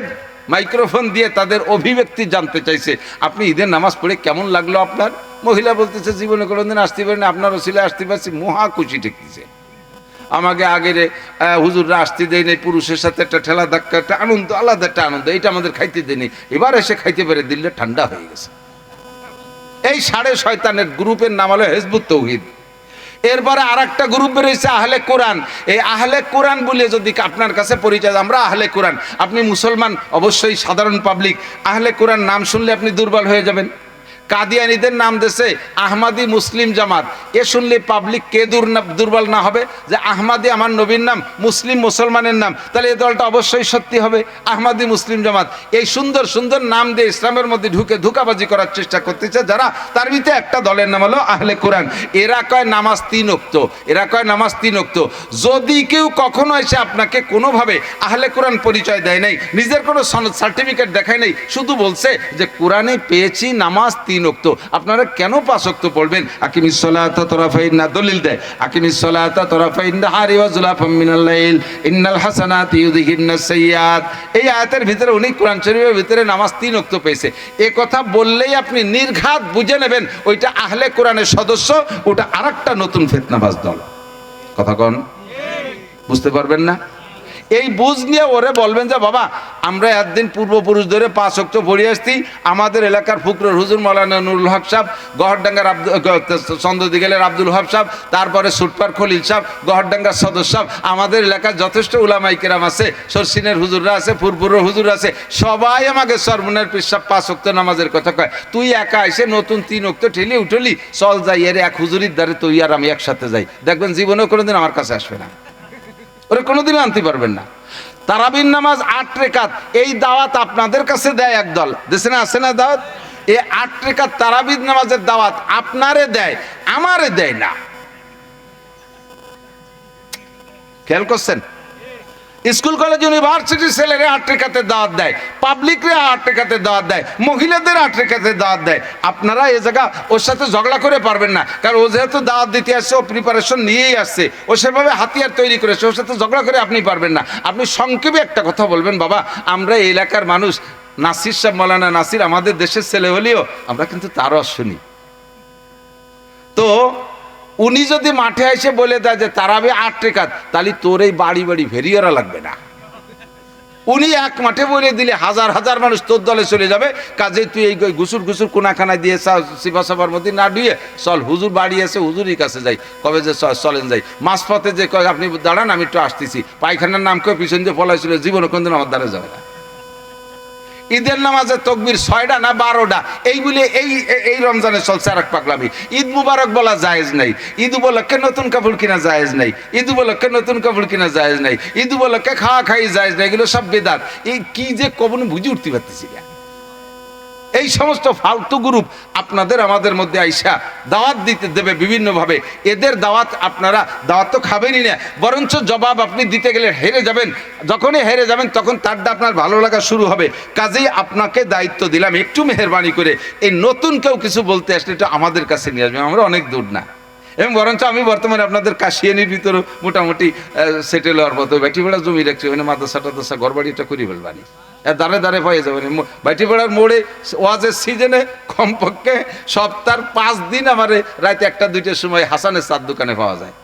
মাইক্রোফোন দিয়ে তাদের অভিব্যক্তি জানতে চাইছে, আপনি ঈদের নামাজ পড়ে কেমন লাগলো আপনার? মহিলা বলতেছে, জীবনে কোনোদিন আসতে পারেনি, আপনার ওসিলায় আসতে পারছি, মহা খুশি ঠেকতেছে। আমাকে আগের হুজুররা আসতে দেয় নাই, পুরুষের সাথে একটা ঠেলা ধাক্কা, একটা আনন্দ, আলাদা একটা আনন্দ, এইটা আমাদের খাইতে দেয়নি। এবার এসে খাইতে পেরে দিল্লি ঠান্ডা হয়ে গেছে। এই 6.5 গ্রুপের নাম হলো হেজবুত তৌহিদ। এরপরে আর একটা গ্রুপ বেরিয়েছে আহলে কোরআন। এই আহলে কোরআন বলে যদি আপনার কাছে পরিচয়, আমরা আহলে কোরআন, আপনি মুসলমান, অবশ্যই সাধারণ পাবলিক আহলে কোরআন নাম শুনলে আপনি দুর্বল হয়ে যাবেন। কাদিয়ানীদের নাম দেশে আহমাদি মুসলিম জামাত, এ শুনলে পাবলিক কে দুর্বল না হবে? যে আহমাদি আমার নবীর নাম, মুসলিম মুসলমানের নাম, তাহলে এই দলটা অবশ্যই সত্যি হবে আহমাদি মুসলিম জামাত। এই সুন্দর সুন্দর নাম দিয়ে ইসলামের মধ্যে ঢুকে ধোঁকাবাজি করার চেষ্টা করতেছে যারা, তার ভিতরে একটা দলের নাম হলো আহলে কোরআন। এরা কয় নামাজ 3 ওয়াক্ত, এরা কয় নামাজ 3 ওয়াক্ত। যদি কেউ কখনো এসে আপনাকে কোনোভাবে আহলে কোরআন পরিচয় দেয় নাই, নিজের কোনো সনদ সার্টিফিকেট দেখায় নাই, শুধু বলছে যে কোরআনে পেয়েছি নামাজ 3 ওয়াক্ত, আপনারা কেন 5 ওয়াক্ত পড়বেন? আকিমিস সালাতা তরাফাইন, দলিল দেয়, আকিমিস সালাতা তরাফাইন নাহারি ওয়া যুলাফাম মিনাল লাইল ইন্নাল হাসানাতি ইউযহিবনাস সাইয়্যাত। এই আয়াতের ভিতরে উনি কোরআন শরীফের ভিতরে নামাজ 3 ওয়াক্ত পেয়েছে। এই কথা বললেই আপনি নির্ঘাত বুঝে নেবেন ওইটা আহলে কোরআনের সদস্য, ওটা আরেকটা নতুন ফিতনাবাজ দল। কথা কোন বুঝতে পারবেন না? এই বুঝ নিয়ে ওরে বলবেন যে বাবা আমরা একদিন পূর্বপুরুষ ধরে 5 ওয়াক্ত পড়ে আসছি, আমাদের এলাকার ফুকরুর হুজুর মৌলানা নুরুল হক সাহেব, গহরডাঙ্গার চন্দ্রদিগেলের আব্দুল ওহাব সাহেব, তারপরে সুটপার খলিল সাহেব, গহরডাঙ্গার সদস্য সাহেব, আমাদের এলাকার যথেষ্ট উলামায়ে কেরাম আছে, সরসিনের হুজুররা আছে, ফুরপুরের হুজুর আছে, সবাই আমাকে সরমনের পিসাব 5 ওয়াক্ত নামাজের কথা কয়। তুই একা এসে নতুন 3 ওয়াক্ত ঠেলে উঠলি, চল যাই এর এক হুজুরির দ্বারে তুই আর আমি একসাথে যাই, দেখবেন জীবনেও কোনোদিন আমার কাছে আসবে না, ওরা কোনোদিনও আনতে পারবেন না। তারাবির নামাজ 8 রেকাত, এই দাওয়াত আপনাদের কাছে দেয় একদল, দেশে না আছে না দাওয়াত, এই 8 রেকাত তারাবির নামাজের দাওয়াত আপনারে দেয়, আমারে দেয় না। খেয়াল করছেন? স্কুল কলেজ ইউনিভার্সিটি ছেলেরা 8 রেকাতের দাওয়াত দেয়, পাবলিকরা 8 রেকাতের দাওয়াত দেয়, মহিলাদের 8 রেকাতের দাওয়াত দেয়। আপনারা এই জায়গা ওর সাথে ঝগড়া করে পারবেন না, কারণ ও যেহেতু দাওয়াত দিতে আসছে, ও প্রিপারেশন নিয়েই আসছে, ও সেভাবে হাতিয়ার তৈরি করেছে, ওর সাথে ঝগড়া করে আপনি পারবেন না। আপনি সংক্ষেপে একটা কথা বলবেন, বাবা আমরা এই এলাকার মানুষ, নাসির সাহেব মৌলানা নাসির আমাদের দেশের ছেলে হলেও আমরা কিন্তু তারও শুনি। তো উনি যদি মাঠে এসে বলে দেয় যে তারাবি 8 রেকাত, তাহলে তোর এই বাড়ি বাড়ি ভেরিয়ারা লাগবে না। উনি এক মাঠে বলে দিলে হাজার হাজার মানুষ তোর দলে চলে যাবে। কাজে তুই এই গুসুর গুসুর কোনাখানায় দিয়ে শিবা সবার মধ্যে না ডুয়ে চল, হুজুর বাড়ি আছে, হুজুরই কাছে যাই, কবে যে চলেন যাই, মাঝপথে যে কয় আপনি দাঁড়ান আমি একটু আসতেছি, পায়খানার নাম কয়ে পিছন দিয়ে পলাইছিল, জীবনে কোনদিন আমার দ্বারা যাবে না। ঈদের নামাজে তকবির 6টা না 12টা, এইগুলি এই রমজানে চলছে আর এক পাগলামি। ঈদ মুবারক বলা জায়েজ নাই, ঈদ উপলক্ষে নতুন কাপড় কিনা জায়েজ নাই, ঈদ উপলক্ষে নতুন কাপড় কিনা জায়েজ নাই, ঈদ উপলক্ষে খাওয়া খাই জায়েজ নাই, এগুলো সব বেদাত। এই কি যে কবন বুঝে উঠতে পারতেছি না। এই সমস্ত ফালতু গ্রুপ আপনাদের আমাদের মধ্যে আইসা দাওয়াত দিতে দেবে বিভিন্নভাবে, এদের দাওয়াত আপনারা দাওয়াত তো খাবেনই না, বরঞ্চ জবাব আপনি দিতে গেলে হেরে যাবেন। যখনই হেরে যাবেন তখন তারটা আপনার ভালো লাগা শুরু হবে। কাজেই আপনাকে দায়িত্ব দিলাম, একটু মেহেরবানি করে এই নতুন কেউ কিছু বলতে আসলে এটা আমাদের কাছে নিয়ে আসবে, আমরা অনেক দূর না। এবং বরঞ্চ আমি বর্তমানে আপনাদের কাশিয়ানির ভিতরে মোটামুটি সেটেল হওয়ার মতো ব্যাটি বেড়া জমি রাখছি, ওখানে মাদ্রাসা টাদ্রাসা ঘর বাড়িটা করি ফেলবানি, দাঁড়ে দাঁড়ে পাইয়ে যাবেন। বাইটি বেড়ার মোড়ে ওয়াজের সিজনে কমপক্ষে সপ্তাহের 5 দিন আমার রাতে 1-2টার সময় হাসানের চার দোকানে পাওয়া যায়,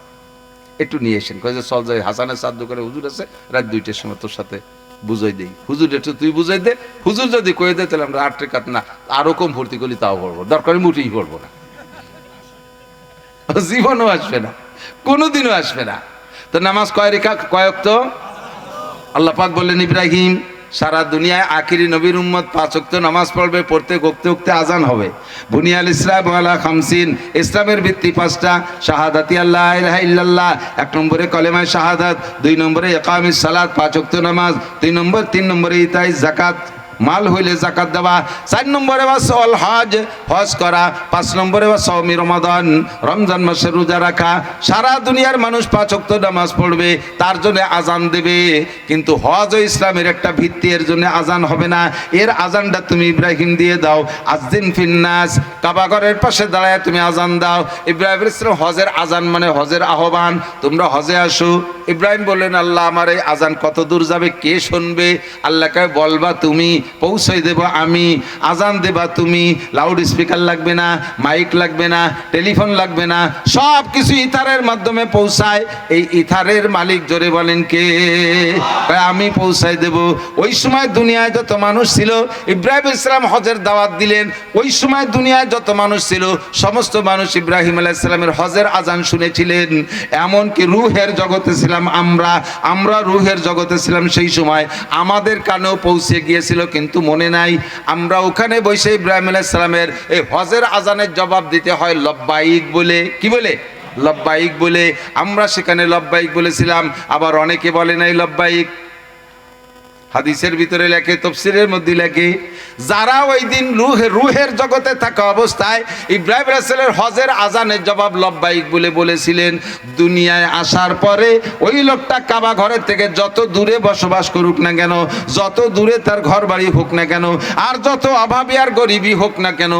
একটু নিয়ে এসেন। কয়ে যে চল যাই, হাসানের চার দোকানে হুজুর আছে, রাত 2টার সময় তোর সাথে বুঝাই দেই, হুজুর একটু তুই বুঝাই দে, হুজুর যদি কয়ে দেয় তাহলে আমরা 8 রেকাত না আরো কম ভর্তি করি তাও করবো, দরকারি মুঠেই করবো না, জীবনও আসবে না, কোনোদিনও আসবে না। তো নামাজ কয় রেখাত কয় ওয়াক্ত? আল্লাহ পাক বললেন ইব্রাহিম সারা দুনিয়ায় আখিরি নবীর উম্মত 5 ওয়াক্ত নামাজ পড়বে, পড়তে ওক্তে ওক্তে আজান হবে। বুনিয়াল ইসলাম আলা 50, ইসলামের ভিত্তি 5টা, শাহাদাতি আল্লাহ ইলাহা ইল্লাল্লাহ, 1 নম্বরে কলেমায়ে শাহাদাত, 2 নম্বরে ইকামিস সালাত 5 ওয়াক্ত নামাজ, 3 নম্বরে ইতাই যাকাত, মাল হইলে যাকাত দেওয়া, 4 নম্বরে ওয়াসল হজ, হজ করা, 5 নম্বরে ওয়াসমি রমাদান, রমজান মাসে রোজা রাখা। সারা দুনিয়ার মানুষ 5 ওয়াক্ত নামাজ পড়বে, তার জন্য আজান দেবে, কিন্তু হজ ও ইসলামের একটা ভিত্তি, এর জন্য আজান হবে না। এর আজানটা তুমি ইব্রাহিম দিয়ে দাও, আযিন ফিন্নাস, কাবা ঘরের পাশে দাঁড়ায় তুমি আজান দাও। ইব্রাহিম আলাইহিস সালাম হজের আজান মানে হজের আহ্বান, তোমরা হজে আসো। ইব্রাহিম বললেন আল্লাহ আমার এই আজান কত দূর যাবে, কে শুনবে? আল্লাহকে বলবা তুমি, পৌঁছাই দেব আমি, আজান দেবা তুমি, লাউড স্পিকার লাগবে না, মাইক লাগবে না, টেলিফোন লাগবে না, সব কিছু ইথারের মাধ্যমে পৌঁছায়। এই ইথারের মালিক জোরে বলেন কে? আমি পৌঁছাই দেব। ওই সময় দুনিয়ায় যত মানুষ ছিল, ইব্রাহিম ইসলাম হজের দাওয়াত দিলেন, ওই সময় দুনিয়ায় যত মানুষ ছিল সমস্ত মানুষ ইব্রাহিম আলাইহিস সালামের হজের আজান শুনেছিলেন। এমনকি রূহের জগতে ছিলাম আমরা রূহের জগতে ছিলাম, সেই সময় আমাদের কানেও পৌঁছে গিয়েছিল, কিন্তু মনে নাই। আমরা ওখানে বসে ইব্রাহিম আলাইহিস সালামের এই হজের আজানের জবাব দিতে হয় লব্বাইক বলে। কি বলে? লব্বাইক বলে। আমরা সেখানে লব্বাইক বলেছিলাম, আবার অনেকে বলে নাই লব্বাইক। হাদিসের ভিতরে লেখে, তাফসীরের মধ্যে লেখে, যারা ওই দিন রূহের জগতে থাকা অবস্থায় ইব্রাহিম আলাইহিস সালামের হজের আজানের জবাব লব্বাইক বলে বলেছিলেন, দুনিয়ায় আসার পরে ওই লোকটা কাবা ঘরের থেকে যত দূরে বসবাস করুক না কেন, যত দূরে তার ঘর বাড়ি হোক না কেন, আর যত অভাবী আর গরিবই হোক না কেন,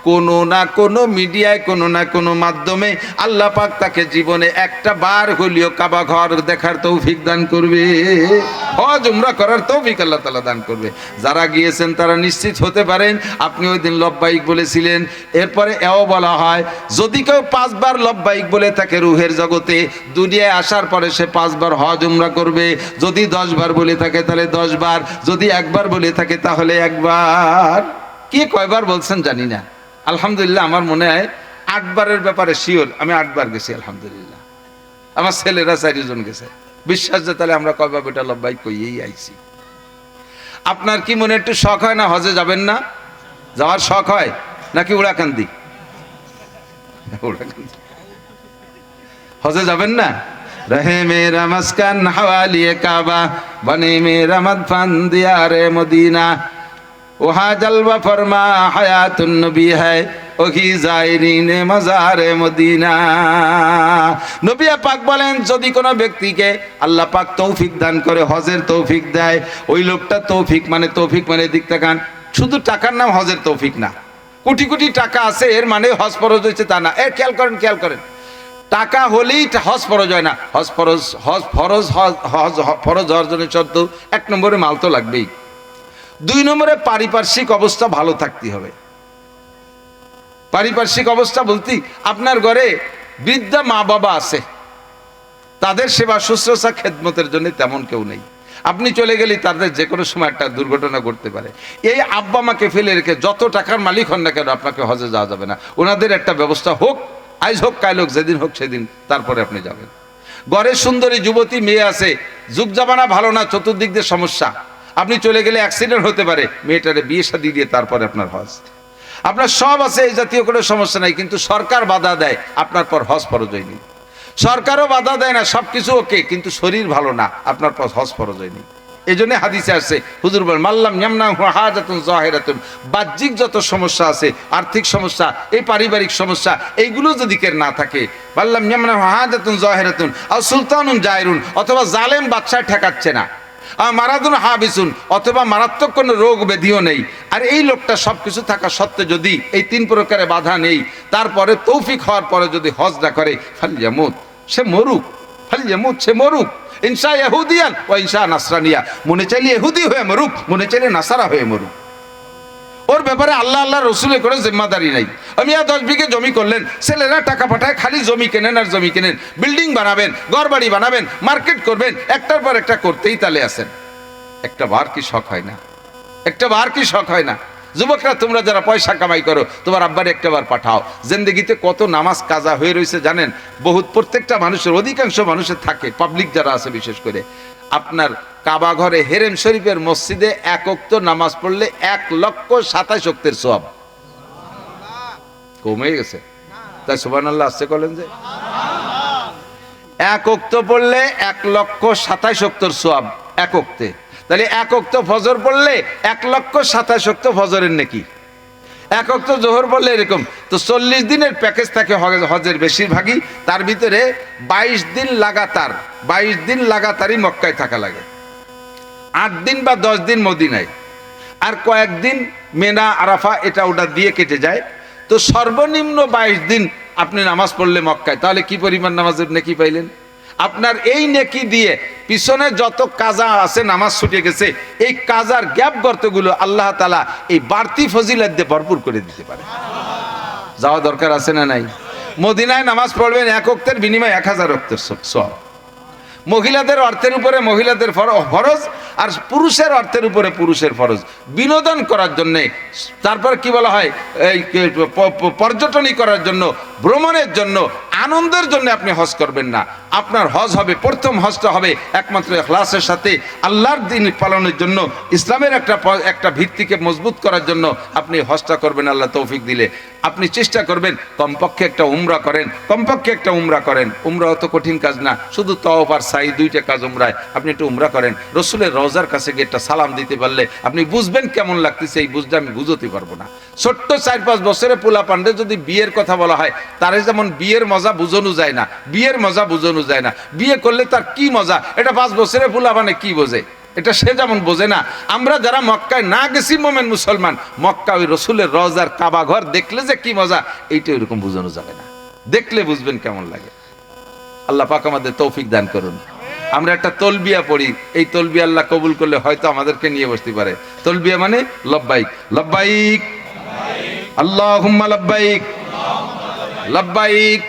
কোনো না কোনো মিডিয়ায়, কোনো না কোনো মাধ্যমে আল্লাহ পাক তাকে জীবনে একটা বার হলেও কাবা ঘর দেখার তৌফিক দান করবে। হজ উমরা করার তৌফিক আল্লাহ তাআলা দান করবে। যারা গিয়েছেন তারা নিশ্চিত হতে পারেন আপনি ওই দিন লব্বাইক বলেছিলেন। এরপরে এও বলা হয় যদি কেউ 5 বার লব্বাইক বলে থাকে রুহের জগতে, দুনিয়ায় আসার পরে সে 5 বার হজ উমরা করবে। যদি 10 বার বলে থাকে তাহলে 10 বার, যদি একবার বলে থাকে তাহলে একবার। কে কয়বার বলছেন জানি না, আলহামদুলিল্লাহ আমার মনে হয় 8 বারের ব্যাপারে শিওর, আমি 8 বার গেছি আলহামদুলিল্লাহ। আমার ছেলেরা 4 জন গেছে। বিশ্বাস যে তাহলে আমরা কয়বার বেটা লব্বাইক কইয়েই আইছি। আপনার কি মনে একটু শখ হয় না হজে যাবেন না? যাওয়ার শখ হয় নাকি উড়াকান্দি? হজে যাবেন না? রহে মেরা মাসকান হাওয়ালিয়ে কাবা, বনে মেরা মদফান দিয়ারে মদিনা, ওহা জলওয়া ফরমা হায়াতুন নবী হ্যায় ওহি জায়রিনে মাজারে মদিনা। নবী পাক বলেন যদি কোনো ব্যক্তিকে আল্লাহ পাক তৌফিক দান করে, হজের তৌফিক দেয়, ওই লোকটা তৌফিক মানে দিক তাকান, শুধু টাকার নাম হজের তৌফিক না। কোটি কোটি টাকা আছে এর মানে হজ ফরজ হয়েছে তা না। খেয়াল করেন, টাকা হলেই হজ ফরজ হয় না। ফরজ অর্জনের শর্ত 1 নম্বরে মাল তো লাগবেই, 2 নম্বরে পারিপার্শ্বিক অবস্থা ভালো থাকতে হবে। পারিপার্শ্বিক অবস্থা বলতে আপনার ঘরে বৃদ্ধা মা বাবা আছে, তাদের সেবা শুশ্রূষা খেদমতের জন্য তেমন কেউ নেই। আপনি চলে গেলে তাদের যে কোনো সময় একটা দুর্ঘটনা ঘটতে পারে। এই আব্বা মাকে ফেলে রেখে যত টাকার মালিক হন না কেন আপনাকে হজে যাওয়া যাবে না। ওনাদের একটা ব্যবস্থা হোক, আজ হোক কাল হোক, যেদিন হোক সেদিন, তারপরে আপনি যাবেন। ঘরে সুন্দরী যুবতী মেয়ে আছে, যুগ জামানা ভালো না, চতুর্দিক দিয়ে সমস্যা, আপনি চলে গেলে অ্যাক্সিডেন্ট হতে পারে, মেয়েটারে বিয়ে শাদী দিয়ে তারপরে আপনার হজ। আপনার সব আছে, এই জাতীয় কোনো সমস্যা নাই, কিন্তু সরকার বাধা দেয়, আপনার পর হজ ফরজ হয়নি। সরকারও বাধা দেয় না, সবকিছু ওকে, কিন্তু শরীর ভালো না, আপনার পর হজ ফরজ হয়নি। এই জন্য হাদিসে আসছে, হুজুর বলেন মাল্লাম ইয়ামনাহু হাজাতুন যাহিরাতুন, বাহ্যিক যত সমস্যা আছে, আর্থিক সমস্যা, এই পারিবারিক সমস্যা, এইগুলো যদি কের না থাকে, মাল্লাম ইয়ামনাহু হাজাতুন যাহিরাতুন আও সুলতানুন জায়রুন, অথবা জালেম বাদশা ঠেকাচ্ছে না, মারাদুন হাবিসুন, অথবা মারাত্মক কোনো রোগ ব্যাধিও নেই, আর এই লোকটা সবকিছু থাকা সত্ত্বে যদি এই 3 প্রকারে বাধা নেই, তারপরে তৌফিক হওয়ার পরে যদি হজ না করে, ফালইয়ামুত, সে মরুক, ফালইয়ামুত, সে মরুক, ইনশা ইহুদিয়ান ওয়া ইনশা নাসরানিয়া, মনে চাইলে ইহুদি হয়ে মরুক, মনে চাইলে নাসারা হয়ে মরুক। ওর ব্যাপারে আল্লাহ রসুলের কোনো জিম্মাদারি নাই। আমি 10 বিঘে জমি করলেন, ছেলেরা টাকা পাঠায়, খালি জমি কেনেন আর জমি কেনেন, বিল্ডিং বানাবেন, ঘরবাড়ি বানাবেন, মার্কেট করবেন, একটার পর একটা করতেই তালে আছেন। একটা বার কি শখ হয় না? একটা বার কি শখ হয় না? যুবকরা তোমরা যারা পয়সা কামাই করো, তোমার আব্বার একটা বার পাঠাও। জিন্দেগিতে কত নামাজ কাজা হয়ে রয়েছে জানেন? বহুত, প্রত্যেকটা মানুষের, অধিকাংশ মানুষের থাকে, পাবলিক যারা আছে বিশেষ করে, আপনার কাবা ঘরে হেরেম শরীফের মসজিদে 1 ওয়াক্ত নামাজ পড়লে 1,27,000 ওয়াক্তের সওয়াব। কমে গেছে তাই সুবহানাল্লাহ আসছে বলেন যে 1 ওয়াক্ত পড়লে 1,27,000 ওয়াক্তের সওয়াব 1 ওয়াক্তে। তাহলে 1 ওয়াক্ত ফজর পড়লে 1,27,000 ওয়াক্ত ফজরের নেকি, 1 ওয়াক্ত জোহর পড়লে এরকম। তো 40 দিনের প্যাকেজ থাকে হজের বেশিরভাগই, তার ভিতরে 22 দিন লাগাতারই মক্কায় থাকা লাগে, 8 দিন বা 10 দিন মদিনায়, আর কয়েকদিন মেনা আরাফা এটা ওটা দিয়ে কেটে যায়। তো সর্বনিম্ন 22 দিন আপনি নামাজ পড়লে মক্কায়, তাহলে কি পরিমাণ নামাজের নেকি পাইলেন? আপনার এই নেকি দিয়ে পিছনে যত কাজা আছে, নামাজ ছুটে গেছে, এই কাজার গ্যাপ গর্তগুলো আল্লাহ তাআলা এই বাড়তি ফজিলত দিয়ে ভরপুর করে দিতে পারে। যাওয়া দরকার আছে না নাই? মদিনায় নামাজ পড়বেন 1 ওয়াক্তের বিনিময়ে 1000 ওয়াক্তের সওয়াব। মহিলাদের অর্থের উপরে মহিলাদের ফরজ, আর পুরুষের অর্থের উপরে পুরুষের ফরজ, বিনোদন করার জন্যে। তারপর কি বলা হয়, এই পর্যটনই করার জন্য, ভ্রমণের জন্য, আনন্দের জন্য আপনি হজ করবেন না। আপনার হজ হবে, প্রথম হজটা হবে একমাত্র ইখলাসের সাথে, আল্লাহর দ্বীন পালনের জন্য, ইসলামের একটা ভিত্তিকে মজবুত করার জন্য আপনি হজটা করবেন। আল্লাহ তৌফিক দিলে আপনি চেষ্টা করবেন কমপক্ষে একটা উমরা করেন। উমরা অত কঠিন কাজ না, শুধু তওয়াফ আর সাই, 2টা কাজ উমরায়। আপনি একটু উমরা করেন, রসুলের রওজার কাছে গিয়ে একটা সালাম দিতে পারলে আপনি বুঝবেন কেমন লাগতেছে। এই বুঝতে আমি বুঝতে পারবো না। ছোট্ট 4-5 বছরে পোলা পান্ডে যদি বিয়ের কথা বলা হয়, তার যেমন বিয়ের মজা বুঝানো যায় না, বিয়ে করলে তার কি মজা, এটা 5 বছরে পোলা মানে কি বোঝে, এটা সে যেমন বোঝে না। আমরা যারা মক্কায় না গেছি মোমেন মুসলমান, মক্কা ওই রসুলের রওজার কাবা ঘর দেখলে যে কি মজা, এইটা ওইরকম বোঝানো যাবে না। দেখলে বুঝবেন কেমন লাগে। আল্লাহ পাক আমাদের তৌফিক দান করুন। আমরা একটা তলবিয়া পড়ি, এই তলবিয়া আল্লাহ কবুল করলে হয়তো আমাদেরকে নিয়ে বসতে পারে। তলবিয়া মানে লব্বাইক, লব্বাইক আল্লাহুম্মা লব্বাইক, লব্বাইক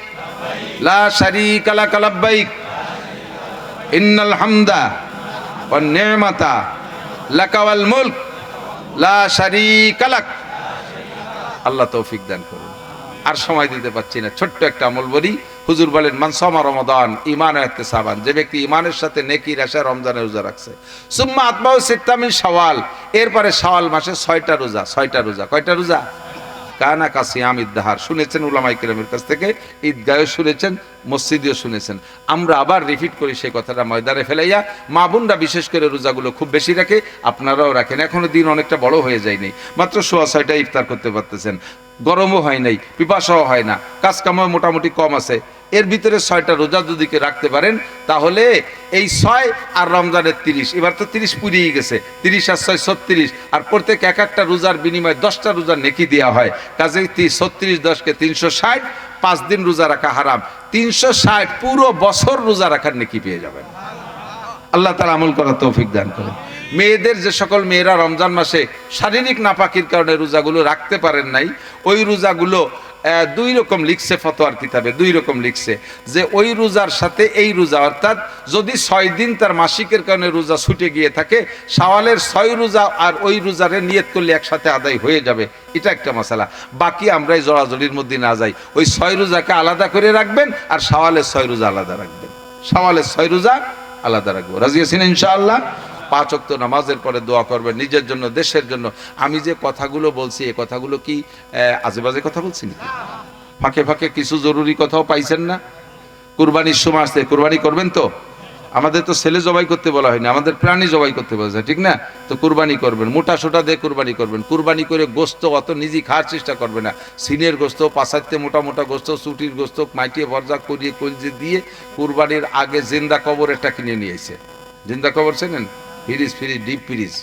লা শারীকা লাক লব্বাইক ইন্নাল হামদা ওয়ান নি'মাতা লাকা ওয়াল মুলক লা শারীকা লাক। আল্লাহ তৌফিক দান করুন। আর সময় দিতে পারছি না, ছোট্ট একটা আমল বলি। হুজুর বলেন মান সামা রমাদান ঈমান ওয়া ইহতিসাবান, যে ব্যক্তি ঈমানের সাথে নেকির আশায় রমজানের রোজা রাখছে, সুম্মা আতবাউ সিত্তা মিন শাওয়াল, এরপরে শাওয়াল মাসে 6টা রোজা। 6টা রোজা, কয়টা রোজা? কানা কাসিয়ামিদ দাহার। শুনেছেন উলামায়ে কেরামের কাছ থেকে, ঈদগাহেও শুনেছেন, মসজিদেও শুনেছেন। আমরা আবার রিপিট করি সেই কথাটা ময়দানে ফেলাইয়া। মা বোনরা বিশেষ করে রোজাগুলো খুব বেশি রাখে, আপনারাও রাখেন। এখনো দিন অনেকটা বড় হয়ে যায়নি, মাত্র 6:15 ইফতার করতে পারতেছেন, গরমও হয় নাই, পিপাসাও হয় না, কাজকামও মোটামুটি কম আছে। এর ভিতরে 6টা রোজা যদি রাখতে পারেন, তাহলে এই 6 আর রমজানের 30, এবার তো 30 পুরিয়ে গেছে, 30 আর 6 36, আর প্রত্যেক এক একটা রোজার বিনিময়ে 10টা রোজার নেকি দেওয়া হয়। কাজেই 36 10কে 360, 5 দিন রোজা রাখা হারাম, 360 পুরো বছর রোজা রাখার নেকি পেয়ে যাবেন। আল্লাহ তাআলা আমল করার তৌফিক দান করেন। মেয়েদের, যে সকল মেয়েরা রমজান মাসে শারীরিক নাপাকির কারণে রোজাগুলো রাখতে পারেন নাই, ওই রোজাগুলো 2 রকম লিখছে ফতোয়ার কিতাবে, 2 রকম লিখছে যে ওই রোজার সাথে এই রোজা, অর্থাৎ যদি 6 দিন তার মাসিকের কারণে রোজা ছুটে গিয়ে থাকে, শাওয়ালের 6 রোজা আর ওই রোজারে নিয়ত করলে একসাথে আদায় হয়ে যাবে, এটা একটা মাসালা। বাকি আমরা এই জড়াজড়ির মধ্যে না যাই, ওই 6 রোজাকে আলাদা করে রাখবেন আর শাওয়ালের 6 রোজা আলাদা রাখবেন, শাওয়ালের 6 রোজা আলাদা রাখবো। রাজি আছেন ইনশাআল্লাহ? 5 ওয়াক্ত নামাজের পরে দোয়া করবেন নিজের জন্য, দেশের জন্য। আমি যে কথাগুলো বলছি, এই কথাগুলো কি আজেবাজে কথা বলছি নাকি? ফাঁকে ফাঁকে কিছু জরুরি কথাও পাইছেন না? কুরবানির সময় আসছে, কুরবানি করবেন তো? আমাদের তো ছেলে জবাই করতে বলা হয়নি, আমাদের প্রাণী জবাই করতে বলেছে, ঠিক না? তো কুরবানি করবেন, মোটা সোটা দিয়ে কুরবানি করবেন। কুরবানি করে গোস্ত অত নিজে খাওয়ার চেষ্টা করবে না, সিনের গোস্ত, পাশাইতে মোটা মোটা গোস্ত, চুটির গোস্ত মাইটিয়ে ভরজা করিয়ে কলজে দিয়ে কুরবানির আগে জিন্দা কবর একটা কিনে নিয়ে এসে। জিন্দা কবর চেনেন? ফ্রিজ, ডিপ ফ্রিজ,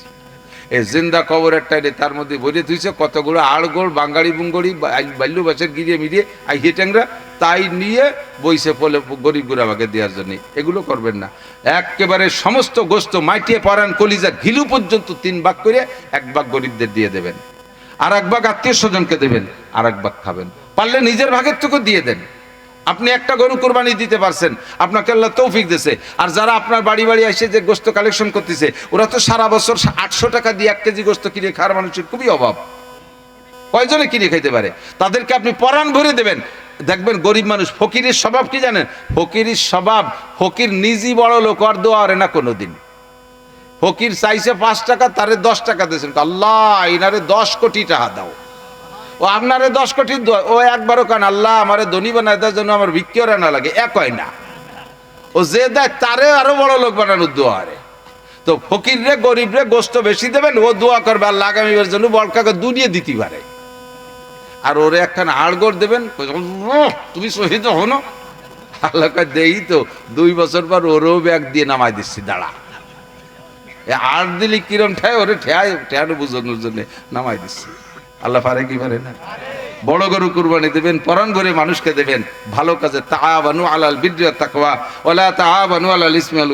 এই জিন্দা কবর একটা, তার মধ্যে ভরে তুইছে কতগুলো আড়গোড় বাঙালি বুঙ্গড়ি বাল্য বাসের গিরিয়ে মিরিয়ে আইয়ে ট্যাংরা, তাই নিয়ে বইসে ফলে গরিব গুড়াবাকে দেওয়ার জন্য। এগুলো করবেন না। একেবারে সমস্ত গোস্ত মাইটিয়ে পরান কলিজা ঘিলু পর্যন্ত 3 ভাগ করে 1 ভাগ গরিবদের দিয়ে দেবেন, আর 1 ভাগ আত্মীয় স্বজনকে দেবেন, আর 1 ভাগ খাবেন। পারলে নিজের ভাগের টুকু দিয়ে দেন। আপনি একটা গরু কোরবানি দিতে পারছেন, আপনাকে আল্লাহ তৌফিক দিয়েছে। আর যারা আপনার বাড়ি বাড়ি এসে যে গোস্ত কালেকশন করতেছে, ওরা তো সারা বছর 800 টাকা দিয়ে 1 কেজি গোস্ত কিনে খাওয়ার মানুষের খুবই অভাব। কয়জনে কিনে খাইতে পারে? তাদেরকে আপনি পরাণ ভরে দেবেন। দেখবেন গরিব মানুষ, ফকিরের স্বভাব কি জানেন? ফকিরের স্বভাব, ফকির নিজই বড় লোক, আর দোয়া করে না কোনোদিন। ফকির চাইছে 5 টাকা, তারে 10 টাকা দিয়েছেন, আল্লাহ ইনারে 10 কোটি টাকা দাও। ও আপনারে 10 কোটি, ও একবারও কান আল্লাহ আমারে ধনী বানায় দেওয়ার জন্য আমার ভিক্ষা না লাগে, এক হয় না। ও যে দেয় তারে আরো বড় লোক বানানোর দোয়া রে। তো ফকির রে, গরিব রে গোস্ত বেশি দেবেন, ও দোয়া করবে আল্লাহ আগামীবার জন্য বলকাকে দুনিয়া দিতে পারে। আর ওরে একখান আড়গড় দেবেন, তুমি শহীদ হনো, আল্লাহ দেই তো 2 বছর পর ওরও ব্যাগ দিয়ে নামাই দিচ্ছি, দাঁড়া। আড় দিলি কিরম ঠায়, ওরে ঠেয়ানো বুঝানোর জন্য নামাই দিচ্ছি। আল্লাহ পারে কি পারে না? বড় গরু কুরবানি দেবেন, পরাণ ভরে মানুষকে দেবেন, ভালো কাজে। তাআবানু আলাল বিররি ওয়াত তাকওয়া ওয়ালা তাআবানু আলাল ইসমি ওয়াল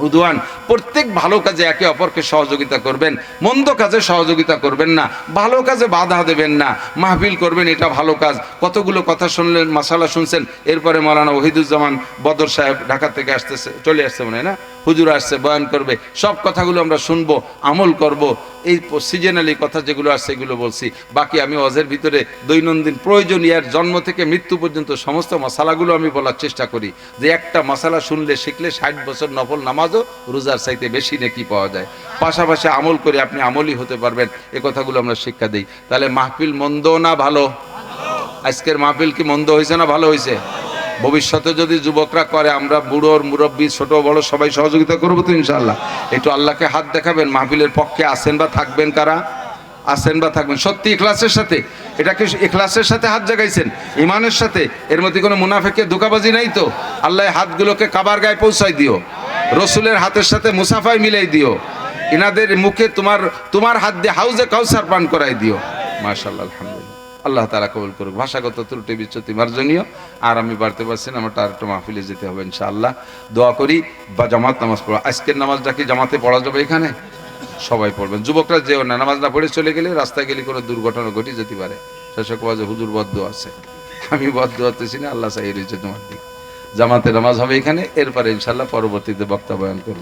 উদওয়ান। প্রত্যেক ভালো কাজে একে অপরকে সহযোগিতা করবেন, মন্দ কাজে সহযোগিতা করবেন না, ভালো কাজে বাধা দেবেন না। মাহফিল করবেন, এটা ভালো কাজ। কতগুলো কথা শুনলেন, মাসালা শুনছেন। এরপরে মাওলানা ওহিদুজ্জামান বদর সাহেব ঢাকা থেকে আসতেছে, চলে আসছে মনে হয় না, হুজুর আসছে, বয়ান করবে। সব কথাগুলো আমরা শুনবো, আমল করব। এই সিজনালি কথা যেগুলো আসছে এগুলো বলছি। বাকি আমি ওয়াজের ভিতরে দৈনন্দিন প্রয়োজনীয় জন্ম থেকে মৃত্যু পর্যন্ত সমস্ত মশালাগুলো আমি বলার চেষ্টা করি, যে একটা মশালা শুনলে শিখলে 60 বছর নফল নামাজও রোজার চাইতে বেশি নেকি পাওয়া যায়। পাশাপাশি আমল করে আপনি আমলই হতে পারবেন, এ কথাগুলো আমরা শিক্ষা দিই। তাহলে মাহফিল মন্দ না ভালো? আজকের মাহফিল কি মন্দ হয়েছে না ভালো হয়েছে? ভবিষ্যতে যদি যুবকরা করে, আমরা বুড়োর মুরব্বী ছোট বড় সবাই সহযোগিতা করবো তো ইনশাআল্লাহ। একটু আল্লাহকে হাত দেখাবেন, মাহফিলের পক্ষে আসেন বা থাকবেন। কারা আসেন বা থাকবেন সত্যি ইখলাসের সাথে? এটাকে ইখলাসের সাথে হাত জাগাইছেন, ইমানের সাথে? এর মধ্যে কোনো মুনাফিকের ধোঁকাবাজি নাই তো? আল্লাহ হাতগুলোকে কাবার গায়ে পৌঁছাই দিও, রসুলের হাতের সাথে মুসাফায় মিলাই দিও, ইনাদের মুখে তোমার হাত দিয়ে হাউজে কাউসার পান করাই দিও। মাশাআল্লাহ, আলহামদুলিল্লাহ। আল্লাহ তাআলা কবুল করুক। ভাষাগত ত্রুটি বিচ্যুতি মার্জনীয়। আর আমি বাড়তে পারছি না, আমার আরেকটা মাহফিলে যেতে হবে ইনশাআল্লাহ। দোয়া করি বা জামাত নামাজ পড়া, আজকের নামাজটা কি জামাতে পড়া যাবে এখানে? সবাই পড়বেন, যুবকরা যেও না, নামাজ না পড়ে চলে গেলে রাস্তায় গেলে কোনো দুর্ঘটনা ঘটে যেতে পারে। শেষে কোয়া যে হুজুর বদ্ধ আছে, আমি বদ্ধ হতেছি না, আল্লাহ চাই রয়েছে তোমার দিক। জামাতে নামাজ হবে এখানে, এরপরে ইনশাআল্লাহ পরবর্তীতে বক্তা বয়ান করবে।